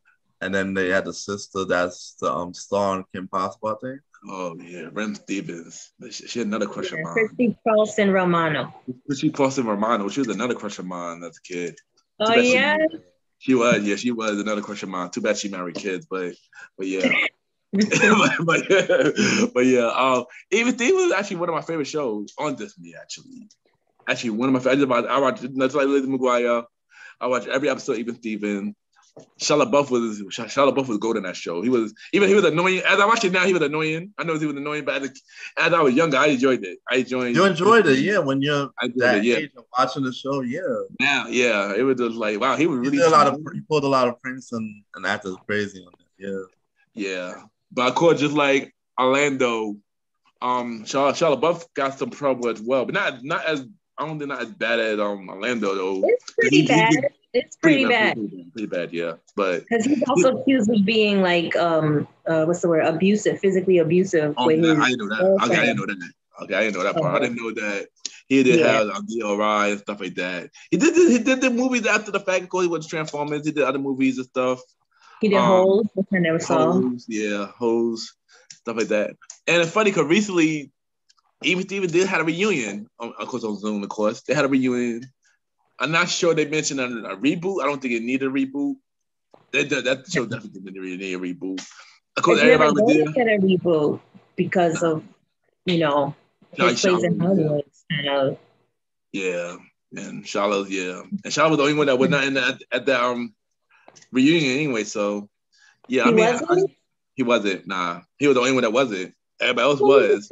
And then they had the sister that's the star on Kim Possible, I think. Oh yeah, Rem Stevens. She had another crush of mine. Christy Paulson Romano. Christy Paulson Romano. She was another crush of mine as a kid. Oh yeah. She was another crush of mine. Too bad she married kids, but yeah. but yeah, Even Stevens was actually one of my favorite shows on Disney. Actually, one of my favorites. I watched That's Like Lizzie McGuire. I watched every episode of Even Stevens. Shia LaBeouf was golden in that show. He was annoying. As I watch it now, he was annoying. I know he was annoying, but as I was younger, I enjoyed it. You enjoyed it, yeah. When you're that age of watching the show, yeah. Now, yeah, it was just like wow, he was really. He pulled a lot of pranks and acted crazy on it. Yeah. Yeah, but of course, just like Orlando, Shia LaBeouf got some trouble as well, but not as bad as Orlando though. It's pretty bad. It's pretty bad. Pretty bad, yeah. But because he's also accused of being like what's the word? Abusive, physically abusive. I didn't know that. Okay, I didn't know that part. I didn't know that He did have DRI and stuff like that. He did the movies after the fact. Of course, he was Transformers. He did other movies and stuff. He did Holes, which I never saw. Holes, stuff like that. And it's funny because recently, even Steven did have a reunion. Of course, on Zoom, of course. They had a reunion. I'm not sure they mentioned a reboot. I don't think it needed a reboot. That show definitely didn't really need a reboot. Of course, everybody was there. Get a reboot because of, his place in Hollywood. Yeah, and Charlotte, And Charlotte was the only one that was not in at the reunion anyway. So, yeah, he wasn't. Nah, he was the only one that wasn't. Everybody else was.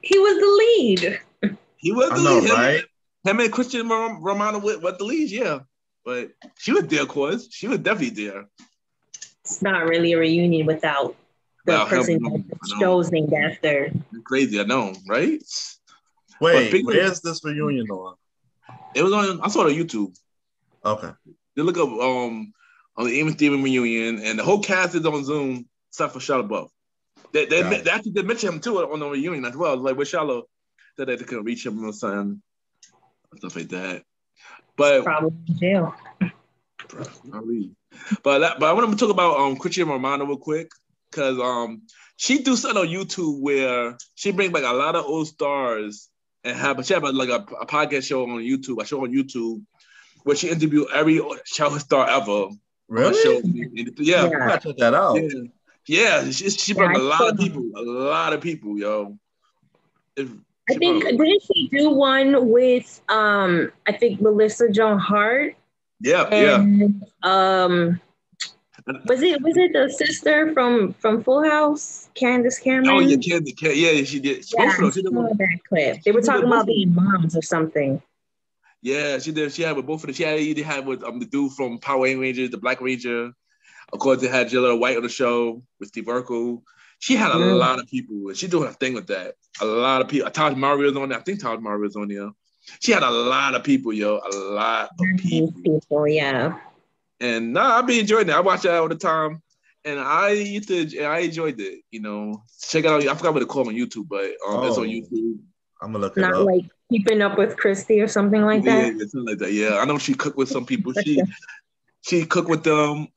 He was the lead. He was the lead, right? Him and Christian Romano with the leads, yeah. But she was there, of course. She was definitely there. It's not really a reunion without the person that the show's named after. Crazy, I know, right? Wait, where's this reunion on? It was on. I saw it on YouTube. Okay. They look up on the Even Steven reunion, and the whole cast is on Zoom except for Charlotte Buff. They actually did mention him too on the reunion as well. Like with Charlotte, said that they couldn't reach him or something, stuff like that. But probably in jail. Probably. But I want to talk about Christian Romano real quick because she do something on YouTube where she brings like a lot of old stars and she have like a podcast show on YouTube, a show on YouTube where she interviewed every child star ever. Really? Yeah. I gotta check that out. Yeah. She brought a lot of people, yo. I think didn't she do one with I think Melissa Joan Hart? Yeah. Was it the sister from Full House, Candace Cameron? Oh yeah, yeah, she did. Yeah, I saw that clip. They were talking about being moms or something. Yeah, she did. She had with both of them. She had with the dude from Power Rangers, the Black Ranger. Of course, they had Jilla White on the show with Steve Urkel. She had a lot of people, and she doing a thing with that. A lot of people. Taj Mario's on there. I think Taj Mario's on there. She had a lot of people, yo. A lot of people. Yeah. And I've been enjoying it. I watch it all the time, and I enjoyed it. Check it out. I forgot what it's called on YouTube, but it's on YouTube. I'm gonna look it up. Not like Keeping Up with Christy or something like that. Yeah, something like that. Yeah, I know she cooked with some people. She cooked with them.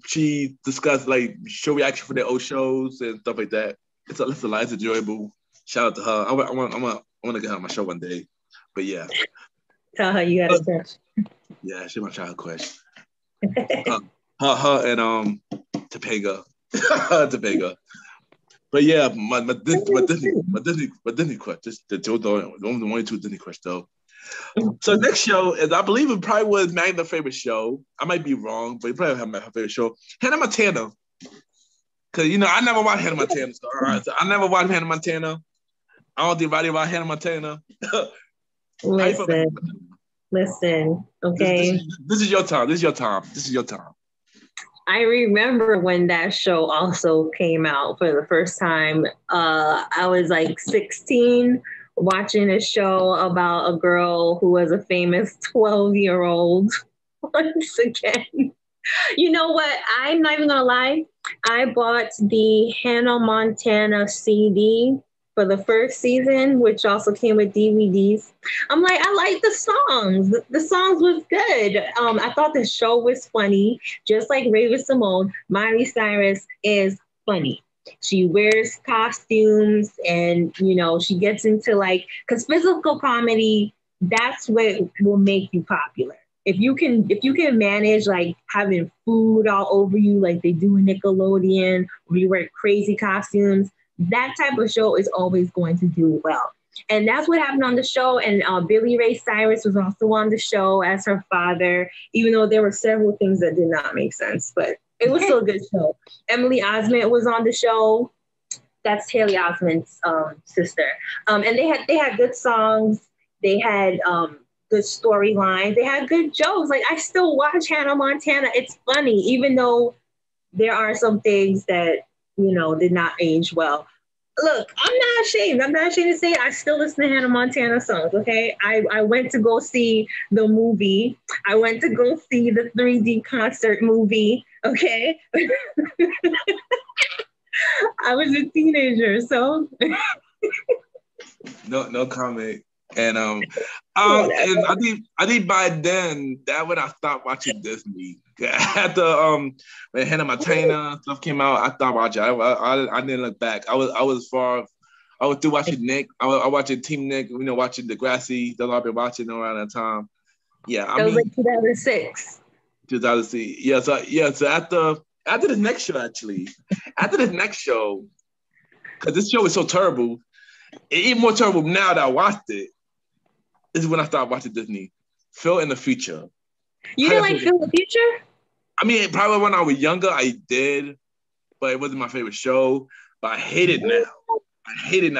She discussed like show reaction for their old shows and stuff like that. It's a lot. It's enjoyable. Shout out to her. I want to get her on my show one day. But yeah. Tell her you had a crush. Yeah, she's my child crush. her and Topanga. Topanga. But yeah, my Disney crush. The only two Disney crush though. So next show is, I believe it probably was Magna's favorite show. I might be wrong, but it probably have my favorite show. Hannah Montana. Cause I never watched Hannah Montana. So I never watched Hannah Montana. I don't think anybody watched Hannah Montana. Listen, okay. This is your time. I remember when that show also came out for the first time. I was like 16 watching a show about a girl who was a famous 12-year-old. Once again. You know what? I'm not even gonna lie. I bought the Hannah Montana CD for the first season, which also came with DVDs. I'm like, I like the songs. The songs was good. I thought the show was funny. Just like Raven-Symoné, Miley Cyrus is funny. She wears costumes and, she gets into because physical comedy, that's what will make you popular. If you can manage having food all over you like they do in Nickelodeon, or you wear crazy costumes, that type of show is always going to do well. And that's what happened on the show. And Billy Ray Cyrus was also on the show as her father, even though there were several things that did not make sense, but it was still a good show. Emily Osment was on the show. That's Haley Osment's sister. And they had good songs. They had good storylines. They had good jokes. I still watch Hannah Montana. It's funny, even though there are some things that, did not age well. Look, I'm not ashamed. I'm not ashamed to say I still listen to Hannah Montana songs, okay? I went to go see the movie. I went to go see the 3D concert movie, okay? I was a teenager, so... No comment. And and I think by then that when I stopped watching Disney. After when Hannah Montana stuff came out, I stopped watching. I didn't look back. I was through watching Nick. I was watching Team Nick. Watching Degrassi. That's all I've been watching around that time. Yeah, that was like 2006. 2006. Yeah. So after the next show, actually, because this show is so terrible, even more terrible now that I watched it. This is when I started watching Disney. Phil in the Future. You didn't like Phil in the Future? I mean, probably when I was younger, I did, but it wasn't my favorite show. But I hate it now.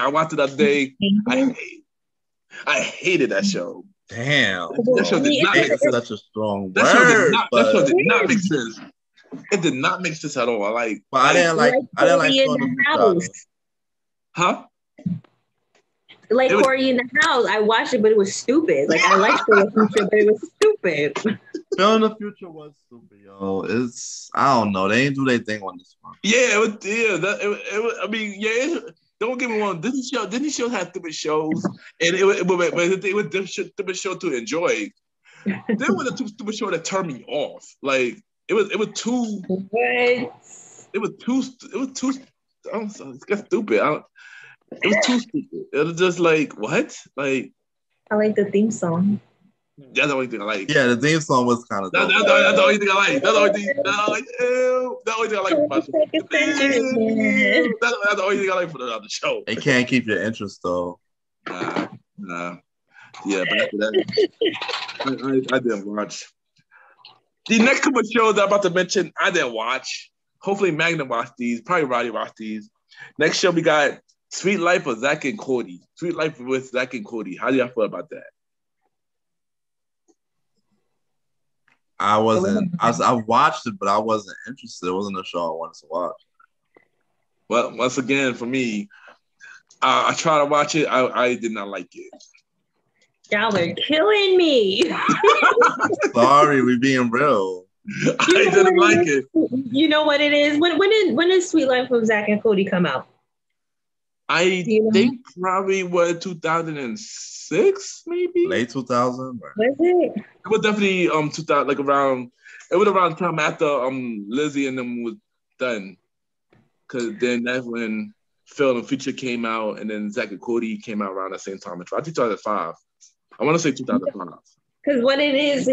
I watched it the other day. I hated that show. Damn. That show did not make sense. Such a strong word. That show did not make sense. It did not make sense at all. I didn't like Phil in the House. Huh? Like Corey in the House. I watched it, but it was stupid. Like I liked Phil in the Future, but it was stupid. Phil in the Future was stupid, yo. I don't know. They ain't do their thing on this one. Yeah, it was. Yeah, I mean, yeah. Don't get me wrong. Disney shows have stupid shows, and it was stupid show to enjoy. There was a stupid show that turned me off. Like it was too. What? It was too. It's got stupid. It was too stupid. It was just like, what? Like, I like the theme song. That's the only thing I like. Yeah, the theme song was kind of. That's the only thing I like. That's the only thing I like about the show. That's the only thing I like for the show. It can't keep your interest though. Nah. Yeah, but after that, I didn't watch. The next couple of shows I'm about to mention, I didn't watch. Hopefully, Magna watched these. Probably Roddy watched these. Next show we got Sweet Life of Zach and Cody. Sweet Life with Zach and Cody. How do y'all feel about that? I watched it, but I wasn't interested. It wasn't a show I wanted to watch. Well, once again, for me, I tried to watch it. I did not like it. Y'all are killing me. Sorry, we being real. I didn't like it. You know what it is? When did Sweet Life of Zach and Cody come out? I think probably what 2006, maybe late 2000. Was it? It was definitely 2000, like around. It was around the time after Lizzie and them was done, because then that's when Phil and Future came out, and then Zach and Cody came out around the same time. I think 2005. I want to say 2005. Because what it is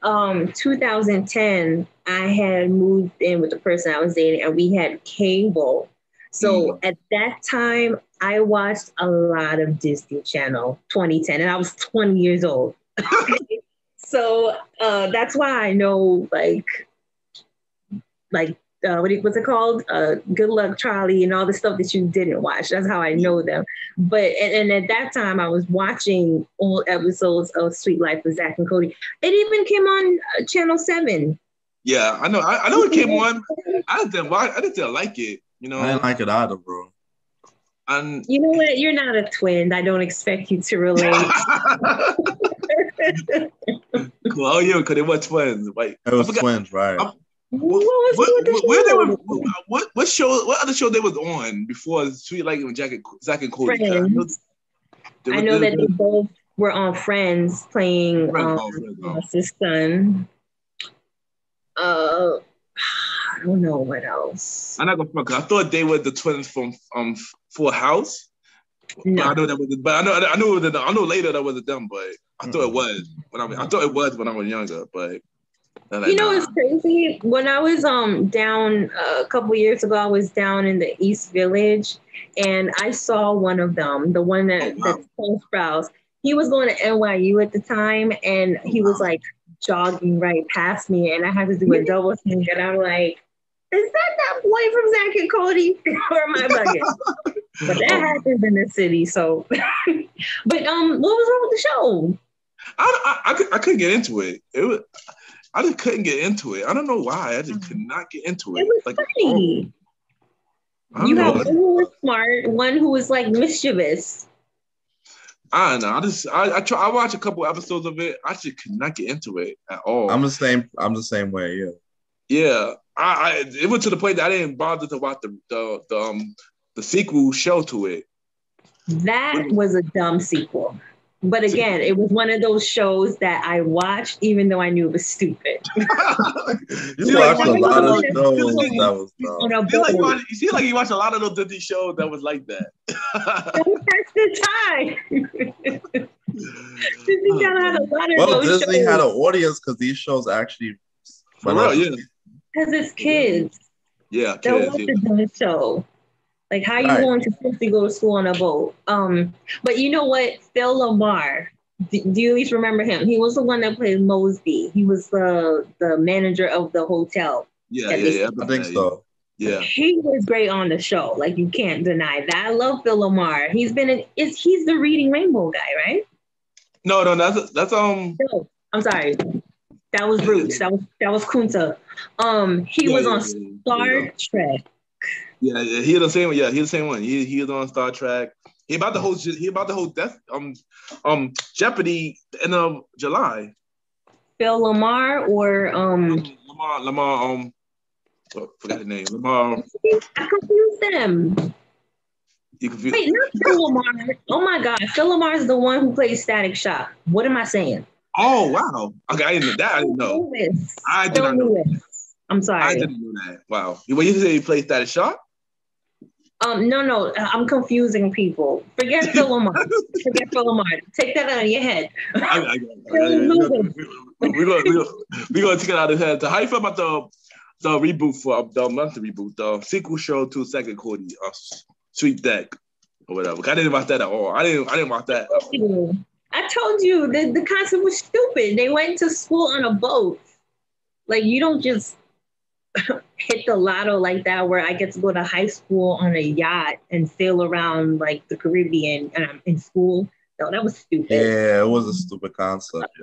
2010. I had moved in with the person I was dating, and we had cable. So at that time, I watched a lot of Disney Channel 2010, and I was 20 years old. So that's why I know, what's it called? Good Luck Charlie and all the stuff that you didn't watch. That's how I know them. But and at that time, I was watching all episodes of Sweet Life of Zach and Cody. It even came on Channel 7. Yeah, I know. I know it came on. I didn't like it. You know, I didn't like it either, bro. And you know what? You're not a twin. I don't expect you to relate. Cool. Oh yeah, because it was twins. Wait, it was twins, right? What show? What other show they was on before Sweet Life of Zach and Cody? Friends. I know that they both were on Friends playing his son. I don't know what else. I'm not gonna fuck. I thought they were the twins from Full House. No. I know that was. But I know later that wasn't them. But I thought it was I thought it was when I was younger. But you know, it's crazy. When I was down a couple years ago, I was down in the East Village, and I saw one of them, the one that's Cole Sprouse. He was going to NYU at the time, and he was like jogging right past me, and I had to do a double thing, and I'm like, is that boy from Zach and Cody, or am I bugging? But that happens in the city, so. But what was wrong with the show? I couldn't get into it. I just couldn't get into it. I don't know why. I just could not get into it. It was funny. You have one who was smart, one who was like mischievous. I don't know. I watched a couple episodes of it. I just could not get into it at all. I'm the same way. Yeah. Yeah. It went to the point that I didn't bother to watch the sequel show to it. That was a dumb sequel. But again, it was one of those shows that I watched even though I knew it was stupid. You watched a lot of shows that was on a you seem like you watch a lot of those Disney shows that was like that. That's the time. Disney had a lot of well, those Disney shows. had an audience because these shows actually For real, yeah. Because it's kids. Yeah, They'll kids. watch Yeah. the dumb show. Like, how you going to simply go to school on a boat? But you know what? Phil Lamar, do you at least remember him? He was the one that played Mosby. He was the manager of the hotel. Yeah. I think so. Yeah. He was great on the show. Like, you can't deny that. I love Phil Lamar. He's the Reading Rainbow guy, right? No, that's No, I'm sorry. That was Roots. That was Kunta. He was on Star Trek. Yeah, he the same one. Yeah, he the same one. He was on Star Trek. He about the whole death Jeopardy in July. Phil Lamar or Lamar forgot his name. Lamar. I confused them. You confused. Wait, not Phil Lamar. Oh my God, Phil Lamar is the one who plays Static Shock. What am I saying? Oh wow. Okay, I didn't know. I did not know that. I'm sorry. I didn't know that. Wow. When you say he plays Static Shock? No, I'm confusing people. Forget Phil Lamar. Take that out of your head. We're gonna take it out of his head. So how you feel about the reboot the sequel show to Second Cody, Sweet Deck or whatever? I didn't watch that at all. I didn't watch that. I told you the concept was stupid. They went to school on a boat. Like, you don't just hit the lotto like that where I get to go to high school on a yacht and sail around like the Caribbean and I'm in school. No, that was stupid. Yeah, it was a stupid concept.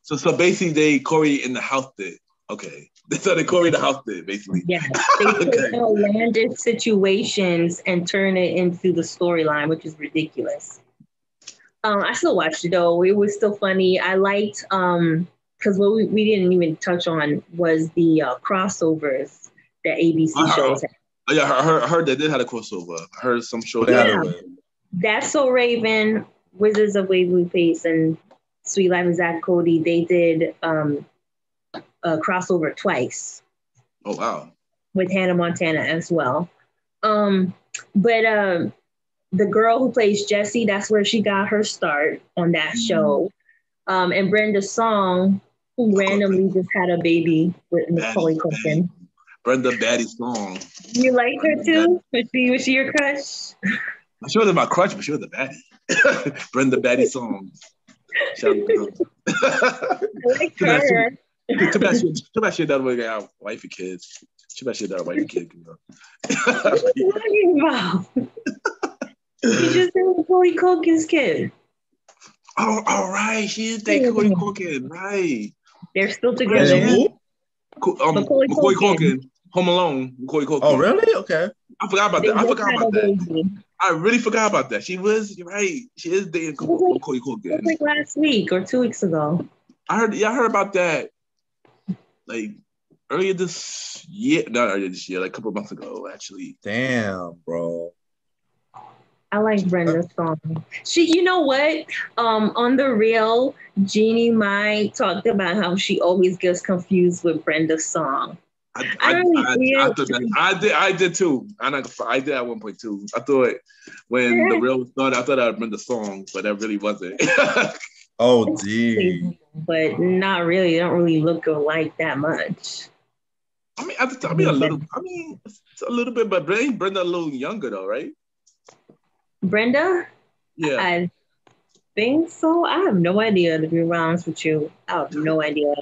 So basically they Corey in the house did. Okay. So they Corey in the house did, basically. Yeah. They take outlandish situations and turn it into the storyline, which is ridiculous. I still watched it though. It was still funny. I liked because what we didn't even touch on was the crossovers that ABC shows had. Oh, yeah, I heard that they had a crossover. I heard some show That's So Raven, Wizards of Waverly Place, and Sweet Life of Zach Cody. They did a crossover twice. Oh wow! With Hannah Montana as well. But the girl who plays Jessie, that's where she got her start on that show. And Brenda Song, who randomly just had a baby with Macaulay Culkin. Brenda Batty Song. You like her too? Was she your crush? She wasn't my crush, but she was a baddie. Brenda Batty Song. I like her. Too bad she doesn't have wifey kids. Too bad she doesn't have wifey kids. What are you talking about? She just had Macaulay Culkin's kid. Oh, all right. She is that Macaulay Culkin, right? They're still together. Macaulay Culkin. Home Alone. Macaulay Culkin. Oh, really? Okay. I forgot about that. I really forgot about that. She was, you're right. She is dating Macaulay Culkin. Like last week or 2 weeks ago. I heard about that. Like earlier this year, not earlier this year, like a couple of months ago, actually. Damn, bro. I like Brenda's song. You know what? On the Real, Jeannie Mai talked about how she always gets confused with Brenda's song. I did too. I did at one point too. I thought when the Real started, I thought I would Brenda song, but that really wasn't. Oh, gee. But not really. They don't really look alike that much. I mean, a little. I mean, it's a little bit, but Brenda a little younger though, right? Brenda? Yeah. I think so. I have no idea, to be honest with you. I have no idea.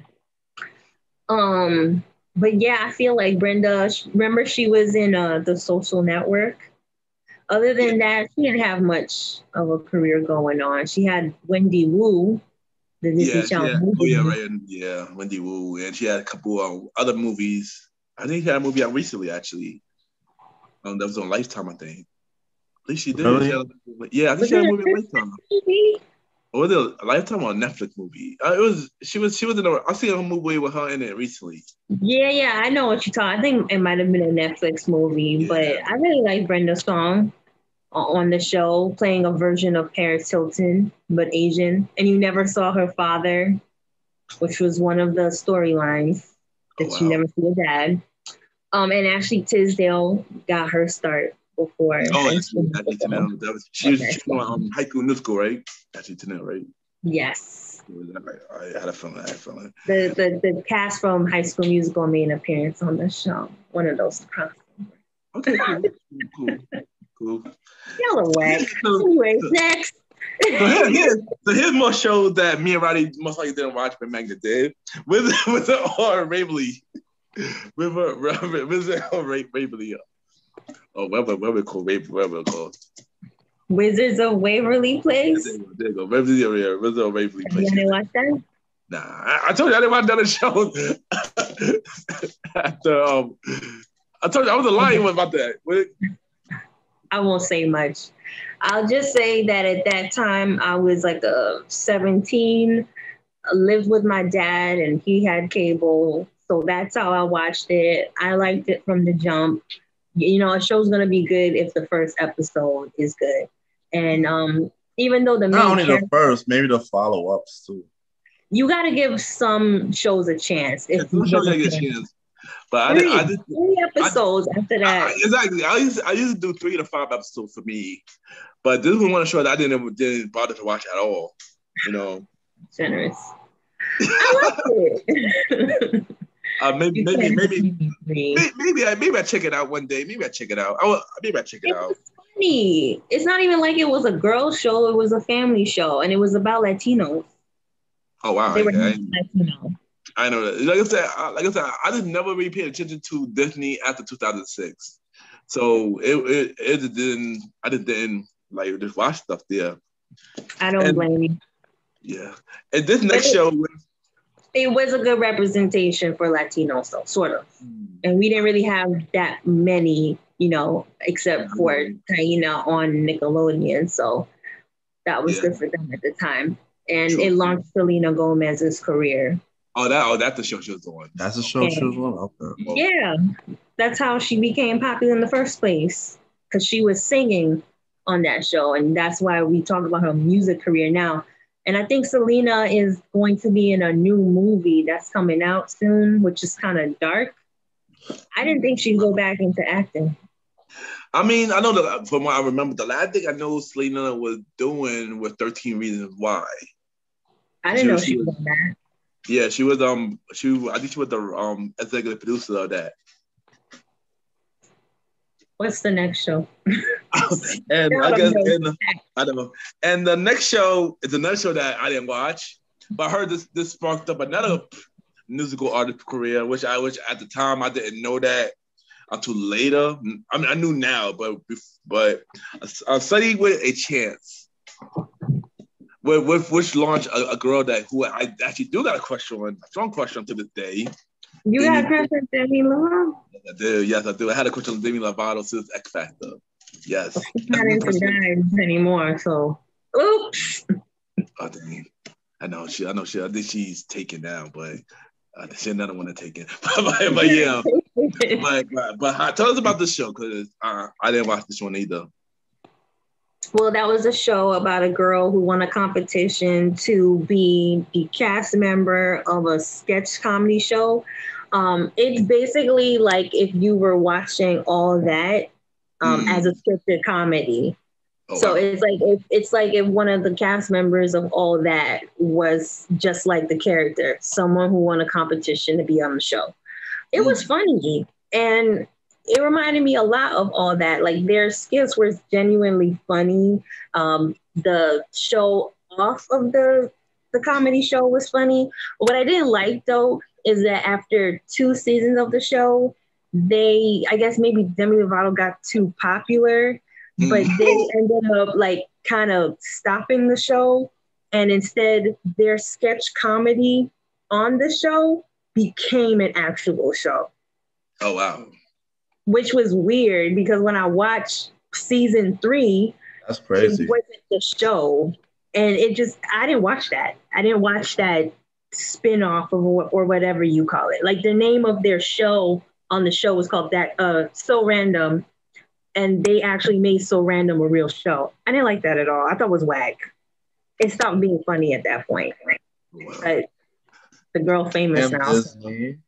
But yeah, I feel like Brenda, remember she was in The Social Network? Other than that, she didn't have much of a career going on. She had Wendy Wu, the Disney Channel movie. Oh, yeah, right. Yeah, Wendy Wu. And she had a couple of other movies. I think she had a movie out recently, actually. That was on Lifetime, I think. At least she did. Really? I think she had a movie on Lifetime. Or was it a Lifetime or a Netflix movie? She was in I seen a movie with her in it recently. Yeah, I know what you're talking. I think it might have been a Netflix movie, but I really like Brenda's song. on the show, playing a version of Paris Hilton, but Asian. And you never saw her father, which was one of the storylines that you never see her dad. And Ashley Tisdale got her start before. Oh, Ashley Tisdale. She was on High School Musical, right? Ashley Tisdale, right? Yes. I had a feeling. The cast from High School Musical made an appearance on the show. One of those crossovers. Okay, cool. Y'all are whack. Anyway, next. So here's more shows that me and Roddy most likely didn't watch, but Magna did. With or Waverly. With Waverly. Oh, whatever it's called. Wizards of Waverly Place. There you go. Wizards of Waverly Place. You didn't watch that? Nah, I told you I didn't watch that show. I told you I was lying about that. I won't say much. I'll just say that at that time I was like 17, lived with my dad, and he had cable. So that's how I watched it. I liked it from the jump. You know, a show's gonna be good if the first episode is good. And even though not only the first, maybe the follow-ups too. You got to give some shows a chance. If you shows get a chance. But I did 3 episodes after that. Exactly. I used to do 3 to 5 episodes for me. But this was one show that I didn't bother to watch at all. You know. Generous. I liked it. Maybe I check it out one day. Maybe I check it out. Maybe I check it out. Funny. It's not even like it was a girl show. It was a family show, and it was about Latinos. Oh wow! They were Latino. I know that. Like I said, I just never really paid attention to Disney after 2006. So it didn't. I just didn't like just watch stuff there. I don't blame you. Yeah, and this next show. It was a good representation for Latinos, though, sort of. And we didn't really have that many, you know, except for Taina on Nickelodeon. So that was good for them at the time. And it launched Selena Gomez's career. That's the show she was on. That's the show she was on. Okay. Yeah. That's how she became popular in the first place. Because she was singing on that show. And that's why we talk about her music career now. And I think Selena is going to be in a new movie that's coming out soon, which is kind of dark. I didn't think she'd go back into acting. I mean, I know that from what I remember, the last thing I know Selena was doing was 13 Reasons Why. I didn't know she was on that. Yeah, she was. I think she was the executive producer of that. What's the next show? And I guess I don't know. And the next show is another show that I didn't watch, but I heard this sparked up another musical artist career, which at the time I didn't know that until later. I mean, I knew now, but a study with a chance, with which launched a girl who I actually do got a strong crush on to this day. You got a crush on Demi Lovato? I do. Yes, I do. I had a crush on Demi Lovato since X Factor. Yes. She's not into guys anymore, so oops. Oh dang. I know she. I think she's taken now, but she another one to take it. but yeah. but tell us about this show because I didn't watch this one either. Well, that was a show about a girl who won a competition to be the cast member of a sketch comedy show. It's basically like if you were watching All That as a scripted comedy. Oh, so wow. It's like if one of the cast members of All That was just like the character, someone who won a competition to be on the show. It was funny, and it reminded me a lot of All That. Like their skits were genuinely funny. The show off of the comedy show was funny. What I didn't like though is that after 2 seasons of the show, I guess maybe Demi Lovato got too popular, but they ended up like kind of stopping the show. And instead their sketch comedy on the show became an actual show. Oh, wow. Which was weird because when I watched season 3, that's crazy. It wasn't the show. And I didn't watch that. I didn't watch that spin-off or whatever you call it. Like the name of their show on the show was called that So Random. and they actually made So Random a real show. I didn't like that at all. I thought it was whack. It stopped being funny at that point. Wow. But the girl famous Damn now. Disney.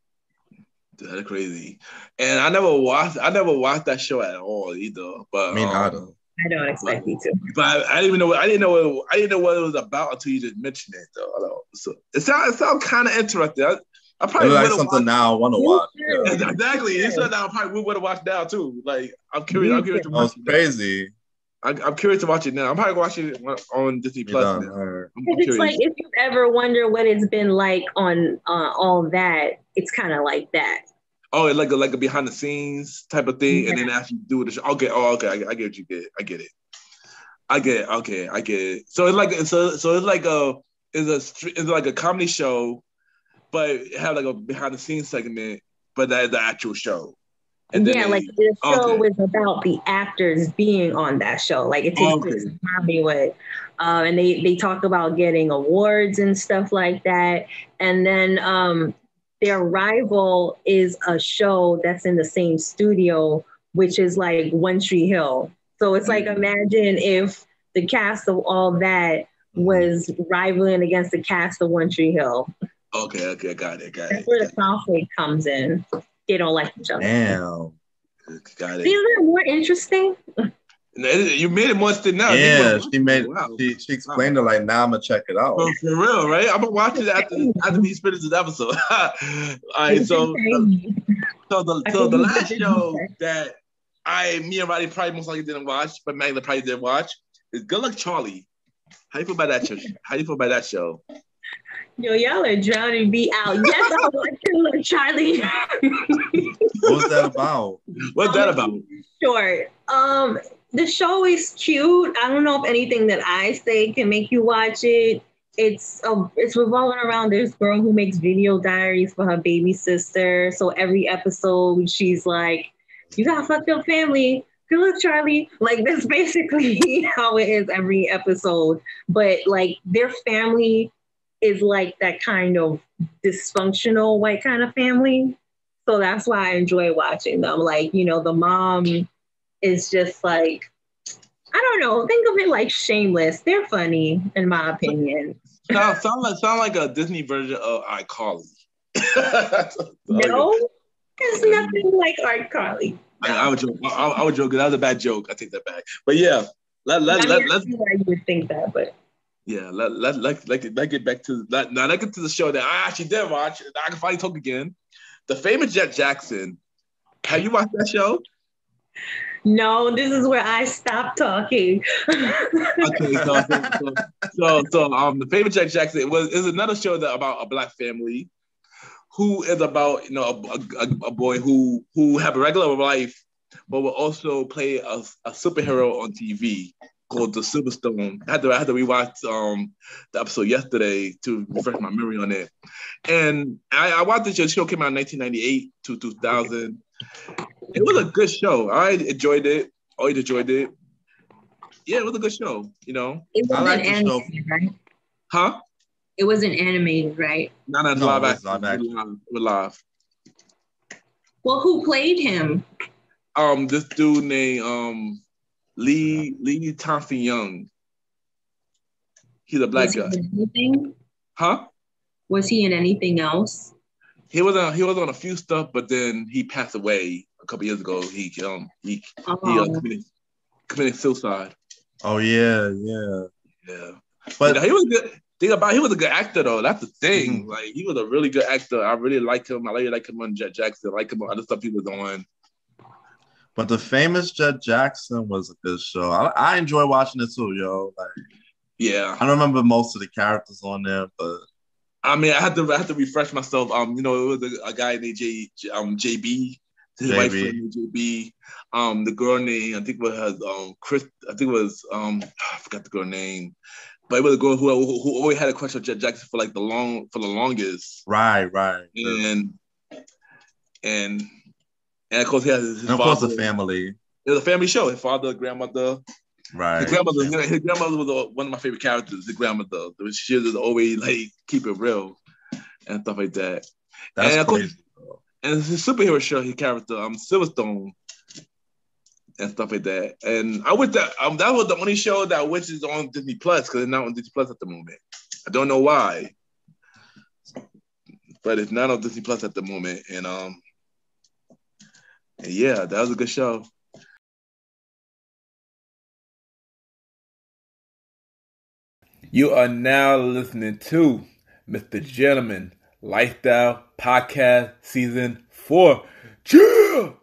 That's crazy. And I never watched that show at all either. But Me neither. I don't expect you to. But I didn't know what it was about until you just mentioned it though. So it sounds kind of interesting. I probably It's like would something now I want to watch. Yeah. Exactly. It's something I probably would have watched now too. Like I'm curious. I'm curious to That was watch it. crazy. I'm curious to watch it now. I'm probably watching it on Disney Plus now. I'm It's curious. like if you ever wonder what it's been like on all that, it's kind of like that. Oh, it's like a behind the scenes type of thing, and then after you do it, okay. I get what you get. I get it. Okay, I get it. So it's like a comedy show, but it have like a behind the scenes segment, but that's the actual show. And yeah, like the show was about the actors being on that show. Like it takes place in Hollywood. And they talk about getting awards and stuff like that. And then their rival is a show that's in the same studio, which is like One Tree Hill. So it's like, imagine if the cast of all that was rivaling against the cast of One Tree Hill. Okay, got it. That's where the conflict comes in. They don't like each other. Damn. Got it. Isn't that more interesting? You made it more interesting now. Yeah, she explained it like, now I'm gonna check it out. Oh, for real, right? I'm gonna watch it after we finish this episode. All right, so the last show that me and Roddy probably most likely didn't watch, but Magna probably did watch is Good Luck Charlie. How you feel about that show? Yo, y'all are drowning me out. Yes, I want Good Luck Charlie. What was that about? What's that about? Short. The show is cute. I don't know if anything that I say can make you watch it. It's revolving around this girl who makes video diaries for her baby sister. So every episode, she's like, "You got a fucked up family. Good luck, Charlie." Like that's basically how it is every episode. But like their family is like that kind of dysfunctional white kind of family. So that's why I enjoy watching them. Like, you know, the mom is just like, I don't know, think of it like Shameless. They're funny, in my opinion. Sound like a Disney version of iCarly. No, it's nothing like iCarly. I would joke. I would joke. That was a bad joke. I take that back. But yeah, let's. See why you would think that, but. Yeah, let's get back to that. Now let's get to the show that I actually did watch. I can finally talk again. The Famous Jet Jackson. Have you watched that show? No, this is where I stop talking. Okay, so the Famous Jet Jackson is another show about a black family who is about a boy who have a regular life, but will also play a superhero on TV called The Silverstone. I had to rewatch the episode yesterday to refresh my memory on it. And I watched this show. The show came out in 1998 to 2000. It was a good show. I enjoyed it. Always enjoyed it. Yeah, it was a good show. You know, it wasn't I like the show. Right? Huh? It wasn't animated, right? No, live action. Live. Well, who played him? This dude named Lee Thompson Young. He's a black guy. Anything? Huh? Was he in anything else? He was on a few stuff, but then he passed away a couple years ago. He committed suicide. Oh yeah. But he was good. He was a good actor though. That's the thing. Mm-hmm. Like he was a really good actor. I really liked him. I really like him on Jet Jackson. I like him on other stuff he was on. But The Famous Jet Jackson was a good show. I enjoy watching it too, yo. Like, yeah, I don't remember most of the characters on there, but I mean, I had to refresh myself. It was a guy named JB. His wife named JB. The girl name I think was Chris. I think it was I forgot the girl name, but it was a girl who always had a crush on Jet Jackson for the longest. Right. And of course he has his father. Of course, the family. It was a family show. His father, grandmother. Right. His grandmother was one of my favorite characters. His grandmother. She was always keep it real and stuff like that. That's crazy. And it's a superhero show. His character, Silverstone. and stuff like that. And I wish that that was the only show that I wish is on Disney Plus because it's not on Disney Plus at the moment. I don't know why, but it's not on Disney Plus at the moment. And yeah, that was a good show. You are now listening to Mr. Gentleman Lifestyle Podcast Season 4. Cheer!